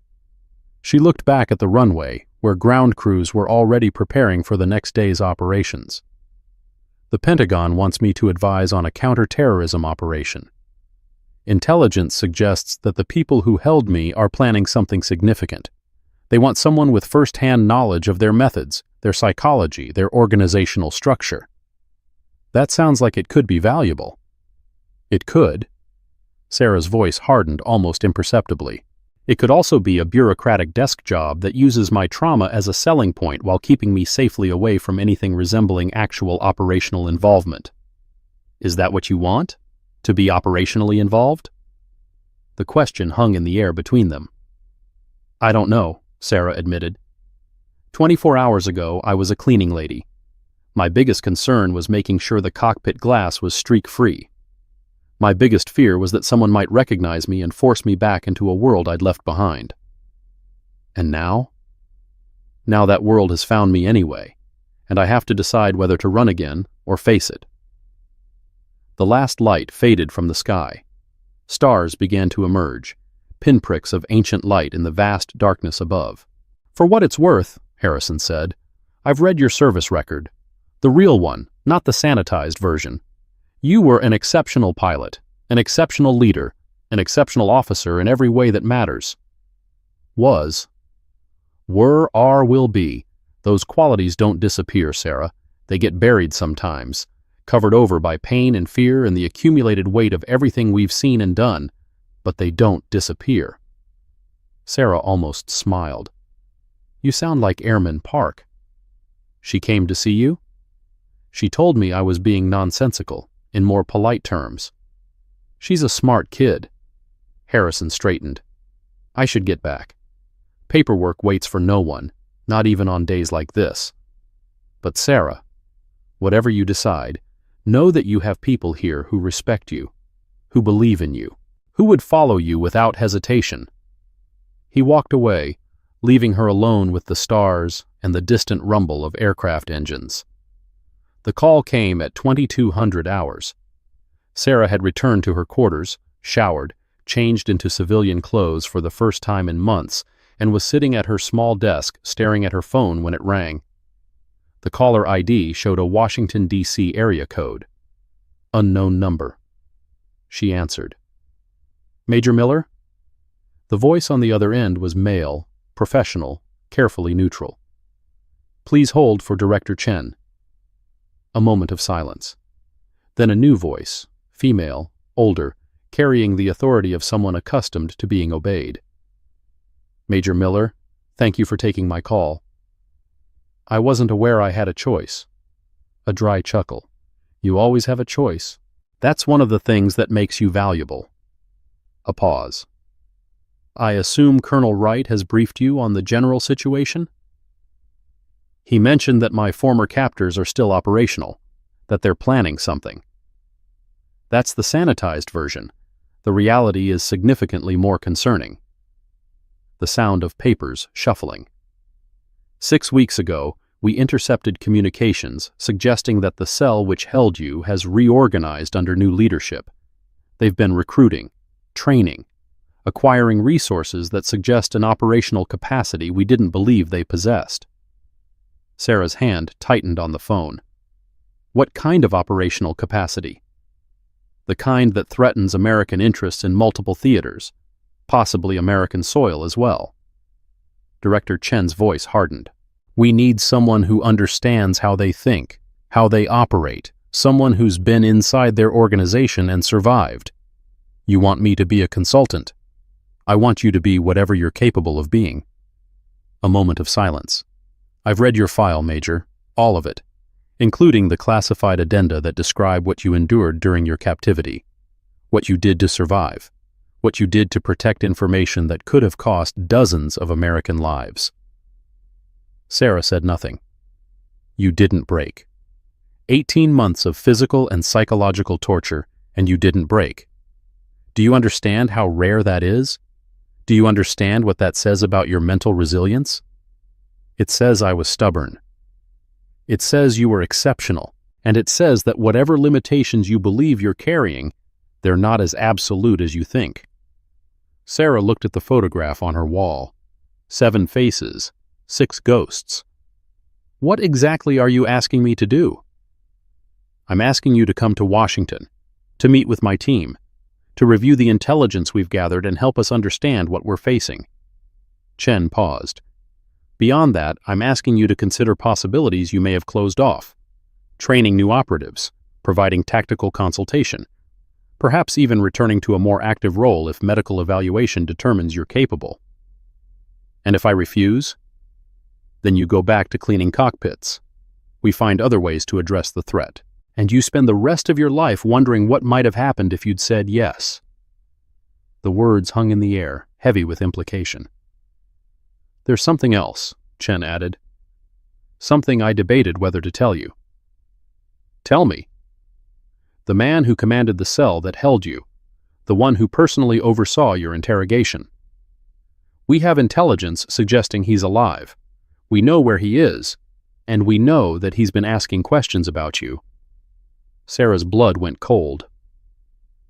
She looked back at the runway, where ground crews were already preparing for the next day's operations. The Pentagon wants me to advise on a counter-terrorism operation. Intelligence suggests that the people who held me are planning something significant. They want someone with first-hand knowledge of their methods, their psychology, their organizational structure. That sounds like it could be valuable. It could. Sarah's voice hardened almost imperceptibly. It could also be a bureaucratic desk job that uses my trauma as a selling point while keeping me safely away from anything resembling actual operational involvement. Is that what you want? To be operationally involved? The question hung in the air between them. I don't know, Sarah admitted. 24 hours ago, I was a cleaning lady. My biggest concern was making sure the cockpit glass was streak-free. My biggest fear was that someone might recognize me and force me back into a world I'd left behind. And now? Now that world has found me anyway, and I have to decide whether to run again or face it. The last light faded from the sky. Stars began to emerge, pinpricks of ancient light in the vast darkness above. For what it's worth, Harrison said, I've read your service record. The real one, not the sanitized version. You were an exceptional pilot, an exceptional leader, an exceptional officer in every way that matters. Was. Were, are, will be. Those qualities don't disappear, Sarah. They get buried sometimes, covered over by pain and fear and the accumulated weight of everything we've seen and done, but they don't disappear. Sarah almost smiled. You sound like Airman Park. She came to see you? She told me I was being nonsensical, in more polite terms. She's a smart kid. Harrison straightened. I should get back. Paperwork waits for no one, not even on days like this. But Sarah, whatever you decide, know that you have people here who respect you, who believe in you, who would follow you without hesitation. He walked away, leaving her alone with the stars and the distant rumble of aircraft engines. The call came at 2200 hours. Sarah had returned to her quarters, showered, changed into civilian clothes for the first time in months, and was sitting at her small desk staring at her phone when it rang. The caller ID showed a Washington, D.C. area code. Unknown number. She answered. Major Miller? The voice on the other end was male, professional, carefully neutral. Please hold for Director Chen. A moment of silence. Then a new voice, female, older, carrying the authority of someone accustomed to being obeyed. Major Miller, thank you for taking my call. I wasn't aware I had a choice. A dry chuckle. You always have a choice. That's one of the things that makes you valuable. A pause. I assume Colonel Wright has briefed you on the general situation? He mentioned that my former captors are still operational, that they're planning something. That's the sanitized version. The reality is significantly more concerning. The sound of papers shuffling. 6 weeks ago, we intercepted communications suggesting that the cell which held you has reorganized under new leadership. They've been recruiting, training, acquiring resources that suggest an operational capacity we didn't believe they possessed. Sarah's hand tightened on the phone. What kind of operational capacity? The kind that threatens American interests in multiple theaters, possibly American soil as well. Director Chen's voice hardened. We need someone who understands how they think, how they operate, someone who's been inside their organization and survived. You want me to be a consultant? I want you to be whatever you're capable of being. A moment of silence. I've read your file, Major, all of it, including the classified addenda that describe what you endured during your captivity, what you did to survive, what you did to protect information that could have cost dozens of American lives. Sarah said nothing. You didn't break. 18 months of physical and psychological torture, and you didn't break. Do you understand how rare that is? Do you understand what that says about your mental resilience? It says I was stubborn. It says you were exceptional, and it says that whatever limitations you believe you're carrying, they're not as absolute as you think. Sarah looked at the photograph on her wall. 7 faces, 6 ghosts. What exactly are you asking me to do? I'm asking you to come to Washington, to meet with my team, to review the intelligence we've gathered and help us understand what we're facing. Chen paused. Beyond that, I'm asking you to consider possibilities you may have closed off. Training new operatives, providing tactical consultation, perhaps even returning to a more active role if medical evaluation determines you're capable. And if I refuse? Then you go back to cleaning cockpits. We find other ways to address the threat, and you spend the rest of your life wondering what might have happened if you'd said yes. The words hung in the air, heavy with implication. There's something else, Chen added. Something I debated whether to tell you. Tell me. The man who commanded the cell that held you, the one who personally oversaw your interrogation. We have intelligence suggesting he's alive. We know where he is, and we know that he's been asking questions about you. Sarah's blood went cold.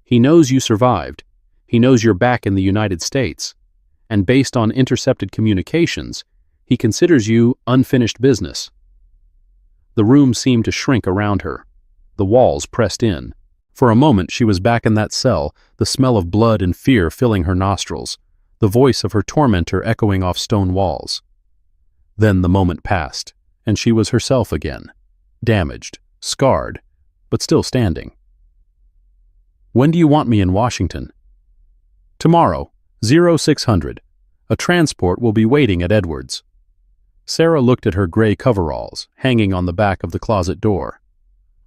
He knows you survived. He knows you're back in the United States. And based on intercepted communications, he considers you unfinished business. The room seemed to shrink around her. The walls pressed in. For a moment she was back in that cell, the smell of blood and fear filling her nostrils, the voice of her tormentor echoing off stone walls. Then the moment passed, and she was herself again, damaged, scarred, but still standing. When do you want me in Washington? Tomorrow, 0600. A transport will be waiting at Edwards. Sarah looked at her gray coveralls hanging on the back of the closet door,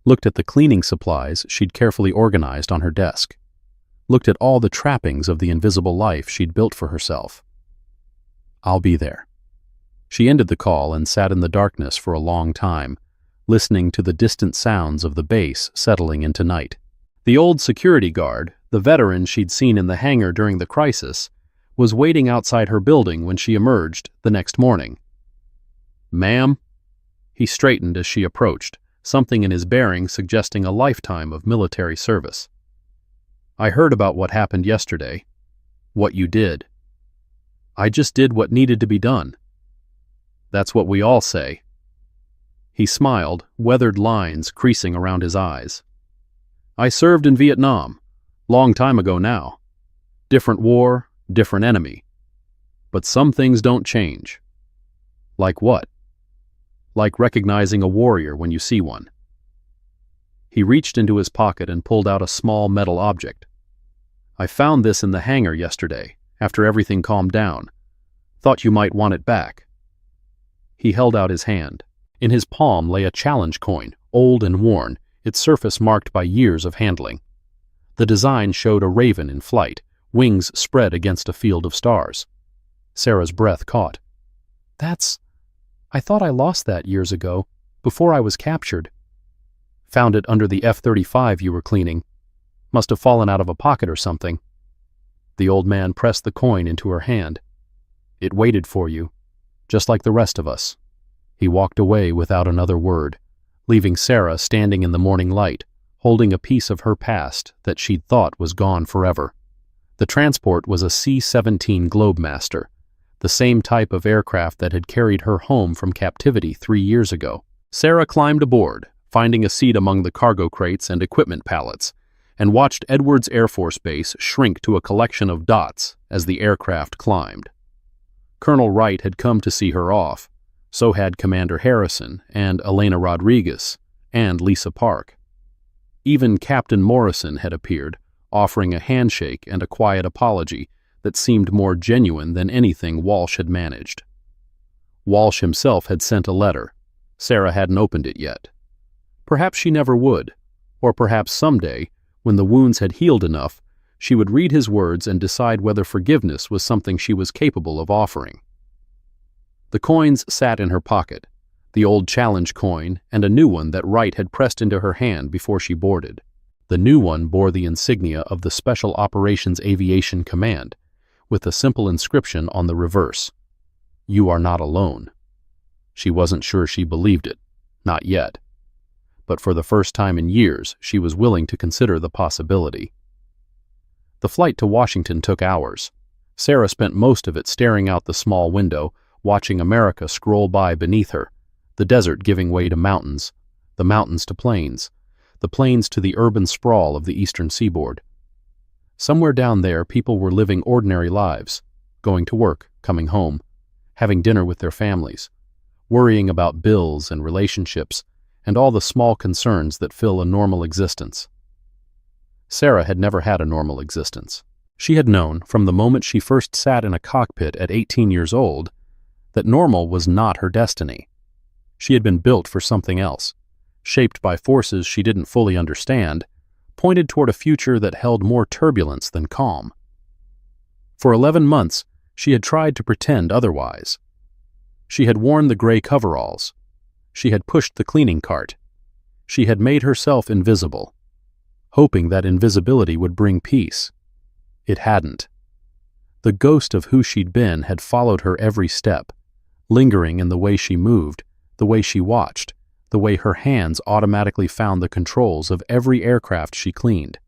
looked at the cleaning supplies she'd carefully organized on her desk, looked at all the trappings of the invisible life she'd built for herself. I'll be there. She ended the call and sat in the darkness for a long time, listening to the distant sounds of the base settling into night. The old security guard, the veteran she'd seen in the hangar during the crisis, was waiting outside her building when she emerged the next morning. Ma'am? He straightened as she approached, something in his bearing suggesting a lifetime of military service. I heard about what happened yesterday. What you did. I just did what needed to be done. That's what we all say. He smiled, weathered lines creasing around his eyes. I served in Vietnam. Long time ago now. Different war, different enemy. But some things don't change. Like what? Like recognizing a warrior when you see one. He reached into his pocket and pulled out a small metal object. I found this in the hangar yesterday, after everything calmed down. Thought you might want it back. He held out his hand. In his palm lay a challenge coin, old and worn, its surface marked by years of handling. The design showed a raven in flight, wings spread against a field of stars. Sarah's breath caught. I thought I lost that years ago, before I was captured. Found it under the F-35 you were cleaning. Must have fallen out of a pocket or something. The old man pressed the coin into her hand. It waited for you, just like the rest of us. He walked away without another word, leaving Sarah standing in the morning light, holding a piece of her past that she'd thought was gone forever. The transport was a C-17 Globemaster, the same type of aircraft that had carried her home from captivity 3 years ago. Sarah climbed aboard, finding a seat among the cargo crates and equipment pallets, and watched Edwards Air Force Base shrink to a collection of dots as the aircraft climbed. Colonel Wright had come to see her off. So had Commander Harrison and Elena Rodriguez and Lisa Park. Even Captain Morrison had appeared, offering a handshake and a quiet apology that seemed more genuine than anything Walsh had managed. Walsh himself had sent a letter. Sarah hadn't opened it yet. Perhaps she never would, or perhaps someday, when the wounds had healed enough, she would read his words and decide whether forgiveness was something she was capable of offering. The coins sat in her pocket, the old challenge coin and a new one that Wright had pressed into her hand before she boarded. The new one bore the insignia of the Special Operations Aviation Command, with a simple inscription on the reverse. You are not alone. She wasn't sure she believed it, not yet. But for the first time in years, she was willing to consider the possibility. The flight to Washington took hours. Sarah spent most of it staring out the small window, watching America scroll by beneath her, the desert giving way to mountains, the mountains to plains, the plains to the urban sprawl of the eastern seaboard. Somewhere down there, people were living ordinary lives, going to work, coming home, having dinner with their families, worrying about bills and relationships, and all the small concerns that fill a normal existence. Sarah had never had a normal existence. She had known, from the moment she first sat in a cockpit at 18 years old, that normal was not her destiny. She had been built for something else, shaped by forces she didn't fully understand, pointed toward a future that held more turbulence than calm. For 11 months, she had tried to pretend otherwise. She had worn the gray coveralls. She had pushed the cleaning cart. She had made herself invisible, hoping that invisibility would bring peace. It hadn't. The ghost of who she'd been had followed her every step, lingering in the way she moved, the way she watched, the way her hands automatically found the controls of every aircraft she cleaned.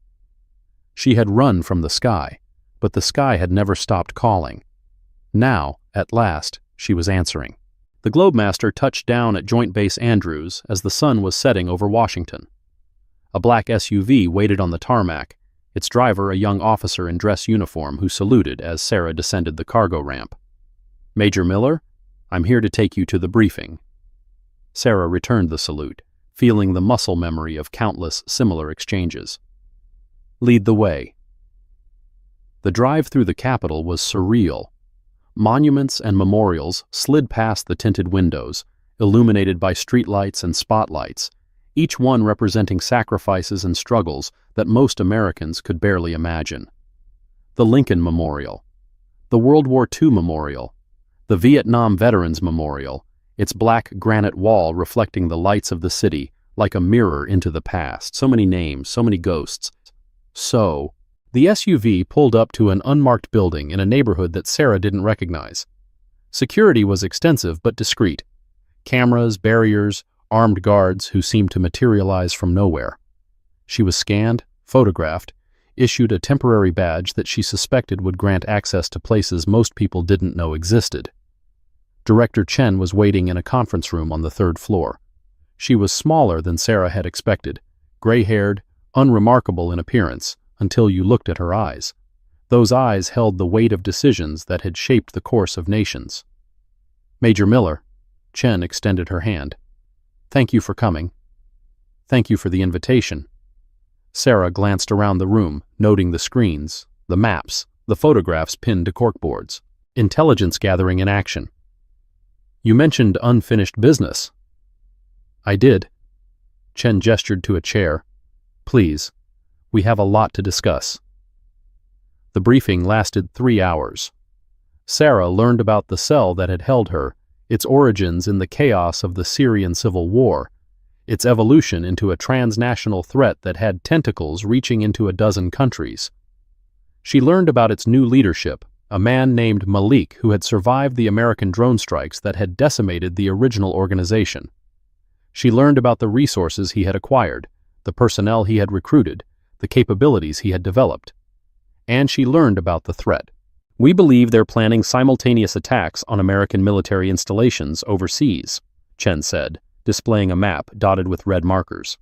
She had run from the sky, but the sky had never stopped calling. Now, at last, she was answering. The Globemaster touched down at Joint Base Andrews as the sun was setting over Washington. A black SUV waited on the tarmac, its driver a young officer in dress uniform who saluted as Sarah descended the cargo ramp. Major Miller, I'm here to take you to the briefing. Sarah returned the salute, feeling the muscle memory of countless similar exchanges. Lead the way. The drive through the Capitol was surreal. Monuments and memorials slid past the tinted windows, illuminated by streetlights and spotlights, each one representing sacrifices and struggles that most Americans could barely imagine. The Lincoln Memorial, the World War II Memorial, the Vietnam Veterans Memorial, its black granite wall reflecting the lights of the city like a mirror into the past. So many names, so many ghosts. The SUV pulled up to an unmarked building in a neighborhood that Sarah didn't recognize. Security was extensive but discreet. Cameras, barriers, armed guards who seemed to materialize from nowhere. She was scanned, photographed, issued a temporary badge that she suspected would grant access to places most people didn't know existed. Director Chen was waiting in a conference room on the 3rd floor. She was smaller than Sarah had expected, gray-haired, unremarkable in appearance until you looked at her eyes. Those eyes held the weight of decisions that had shaped the course of nations. "Major Miller," Chen extended her hand. "Thank you for coming. Thank you for the invitation." Sarah glanced around the room, noting the screens, the maps, the photographs pinned to corkboards. Intelligence gathering in action. "You mentioned unfinished business." "I did." Chen gestured to a chair. "Please, we have a lot to discuss." The briefing lasted 3 hours. Sarah learned about the cell that had held her, its origins in the chaos of the Syrian civil war, its evolution into a transnational threat that had tentacles reaching into a dozen countries. She learned about its new leadership, a man named Malik who had survived the American drone strikes that had decimated the original organization. She learned about the resources he had acquired, the personnel he had recruited, the capabilities he had developed. And she learned about the threat. "We believe they're planning simultaneous attacks on American military installations overseas," Chen said, displaying a map dotted with red markers.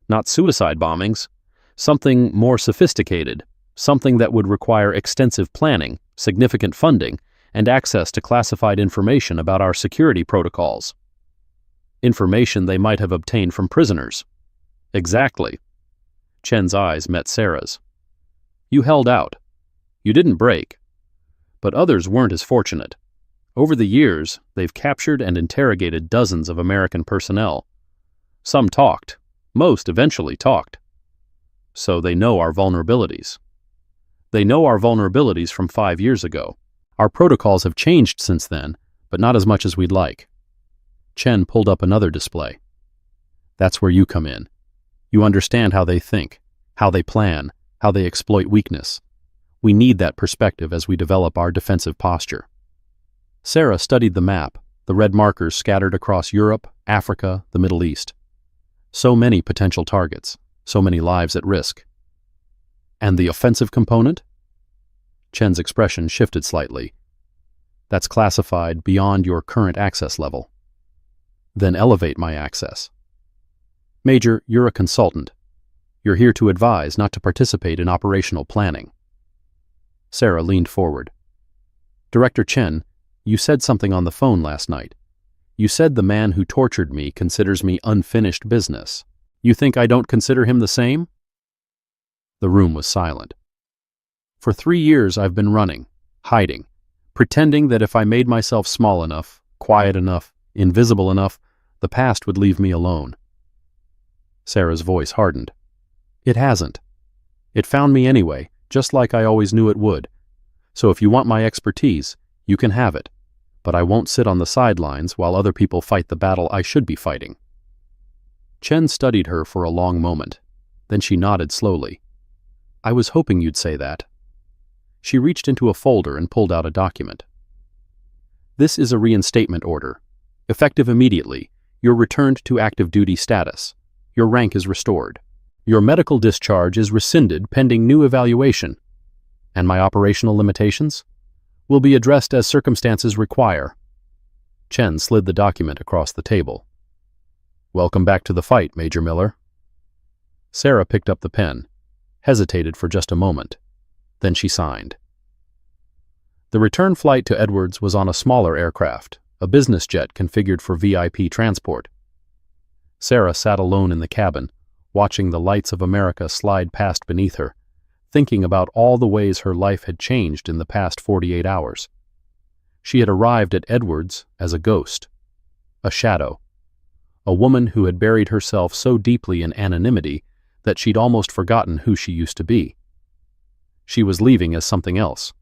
"Not suicide bombings. Something more sophisticated, something that would require extensive planning, significant funding, and access to classified information about our security protocols. Information they might have obtained from prisoners." "Exactly." Chen's eyes met Sarah's. "You held out. You didn't break. But others weren't as fortunate. Over the years, they've captured and interrogated dozens of American personnel. Some talked. Most eventually talked. So they know our vulnerabilities. They know our vulnerabilities from 5 years ago. Our protocols have changed since then, but not as much as we'd like." Chen pulled up another display. "That's where you come in. You understand how they think, how they plan, how they exploit weakness. We need that perspective as we develop our defensive posture." Sarah studied the map, the red markers scattered across Europe, Africa, the Middle East. So many potential targets, so many lives at risk. "And the offensive component?" Chen's expression shifted slightly. "That's classified beyond your current access level." "Then elevate my access." "Major, you're a consultant. You're here to advise, not to participate in operational planning." Sarah leaned forward. "Director Chen, you said something on the phone last night. You said the man who tortured me considers me unfinished business. You think I don't consider him the same?" The room was silent. "For 3 years I've been running, hiding, pretending that if I made myself small enough, quiet enough, invisible enough, the past would leave me alone." Sarah's voice hardened. "It hasn't. It found me anyway, just like I always knew it would. So if you want my expertise, you can have it, but I won't sit on the sidelines while other people fight the battle I should be fighting." Chen studied her for a long moment. Then she nodded slowly. "I was hoping you'd say that." She reached into a folder and pulled out a document. "This is a reinstatement order. Effective immediately, you're returned to active duty status. Your rank is restored. Your medical discharge is rescinded pending new evaluation. And my operational limitations will be addressed as circumstances require." Chen slid the document across the table. "Welcome back to the fight, Major Miller." Sarah picked up the pen, hesitated for just a moment. Then she signed. The return flight to Edwards was on a smaller aircraft, a business jet configured for VIP transport. Sarah sat alone in the cabin, watching the lights of America slide past beneath her, thinking about all the ways her life had changed in the past 48 hours. She had arrived at Edwards as a ghost, a shadow, a woman who had buried herself so deeply in anonymity that she'd almost forgotten who she used to be. She was leaving as something else,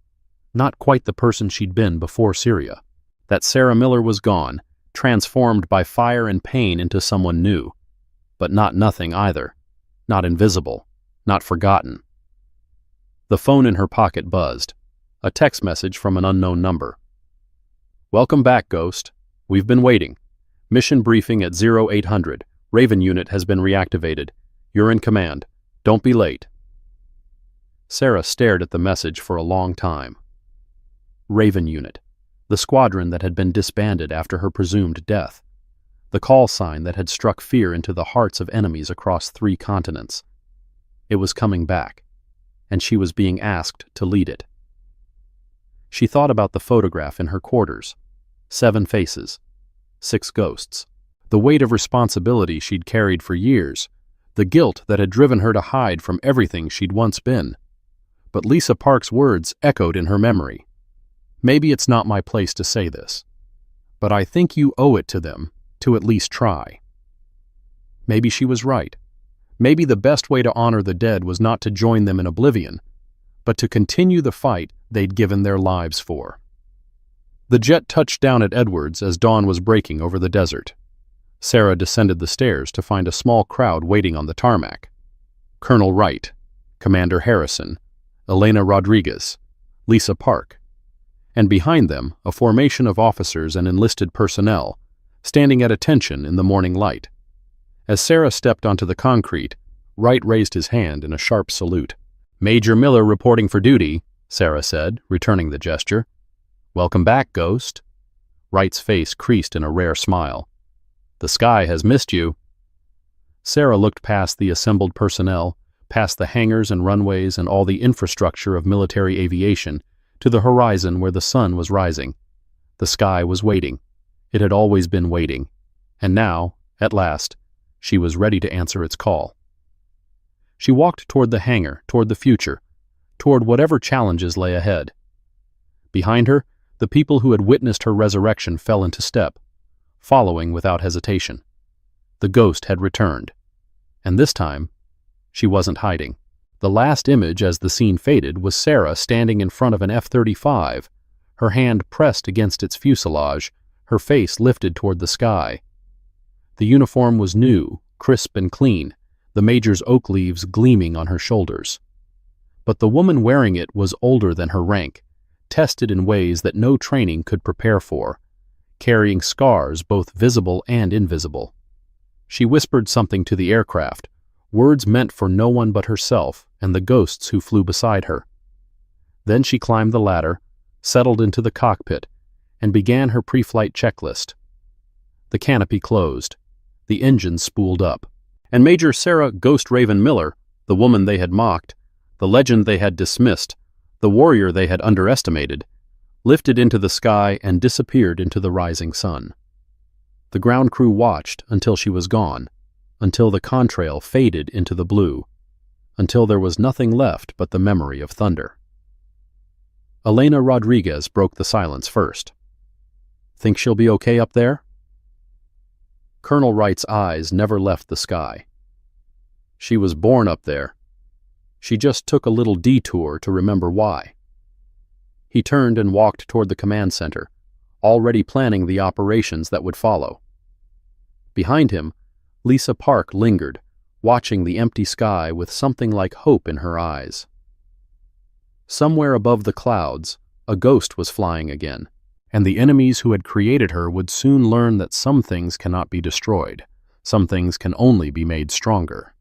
not quite the person she'd been before Syria. That Sarah Miller was gone, transformed by fire and pain into someone new, but not nothing either, not invisible, not forgotten. The phone in her pocket buzzed, a text message from an unknown number. "Welcome back, Ghost. We've been waiting. Mission briefing at 0800. Raven unit has been reactivated. You're in command. Don't be late." Sarah stared at the message for a long time. Raven unit, the squadron that had been disbanded after her presumed death, the call sign that had struck fear into the hearts of enemies across 3 continents. It was coming back, and she was being asked to lead it. She thought about the photograph in her quarters. 7 faces, 6 ghosts. The weight of responsibility she'd carried for years, the guilt that had driven her to hide from everything she'd once been. But Lisa Park's words echoed in her memory. Maybe it's not my place to say this, but I think you owe it to them to at least try. Maybe she was right. Maybe the best way to honor the dead was not to join them in oblivion, but to continue the fight they'd given their lives for. The jet touched down at Edwards as dawn was breaking over the desert. Sarah descended the stairs to find a small crowd waiting on the tarmac. Colonel Wright, Commander Harrison, Elena Rodriguez, Lisa Park, and behind them a formation of officers and enlisted personnel, standing at attention in the morning light. As Sarah stepped onto the concrete, Wright raised his hand in a sharp salute. "Major Miller reporting for duty," Sarah said, returning the gesture. "Welcome back, Ghost." Wright's face creased in a rare smile. "The sky has missed you." Sarah looked past the assembled personnel, past the hangars and runways and all the infrastructure of military aviation, to the horizon where the sun was rising. The sky was waiting. It had always been waiting. And now, at last, she was ready to answer its call. She walked toward the hangar, toward the future, toward whatever challenges lay ahead. Behind her, the people who had witnessed her resurrection fell into step, following without hesitation. The ghost had returned. And this time, she wasn't hiding. The last image as the scene faded was Sarah standing in front of an F-35, her hand pressed against its fuselage, her face lifted toward the sky. The uniform was new, crisp and clean, the major's oak leaves gleaming on her shoulders. But the woman wearing it was older than her rank, tested in ways that no training could prepare for, carrying scars both visible and invisible. She whispered something to the aircraft, words meant for no one but herself and the ghosts who flew beside her. Then she climbed the ladder, settled into the cockpit, and began her pre-flight checklist. The canopy closed. The engines spooled up. And Major Sarah Ghost Raven Miller, the woman they had mocked, the legend they had dismissed, the warrior they had underestimated, lifted into the sky and disappeared into the rising sun. The ground crew watched until she was gone, until the contrail faded into the blue, until there was nothing left but the memory of thunder. Elena Rodriguez broke the silence first. "Think she'll be okay up there?" Colonel Wright's eyes never left the sky. "She was born up there. She just took a little detour to remember why." He turned and walked toward the command center, already planning the operations that would follow. Behind him, Lisa Park lingered, watching the empty sky with something like hope in her eyes. Somewhere above the clouds, a ghost was flying again, and the enemies who had created her would soon learn that some things cannot be destroyed, some things can only be made stronger.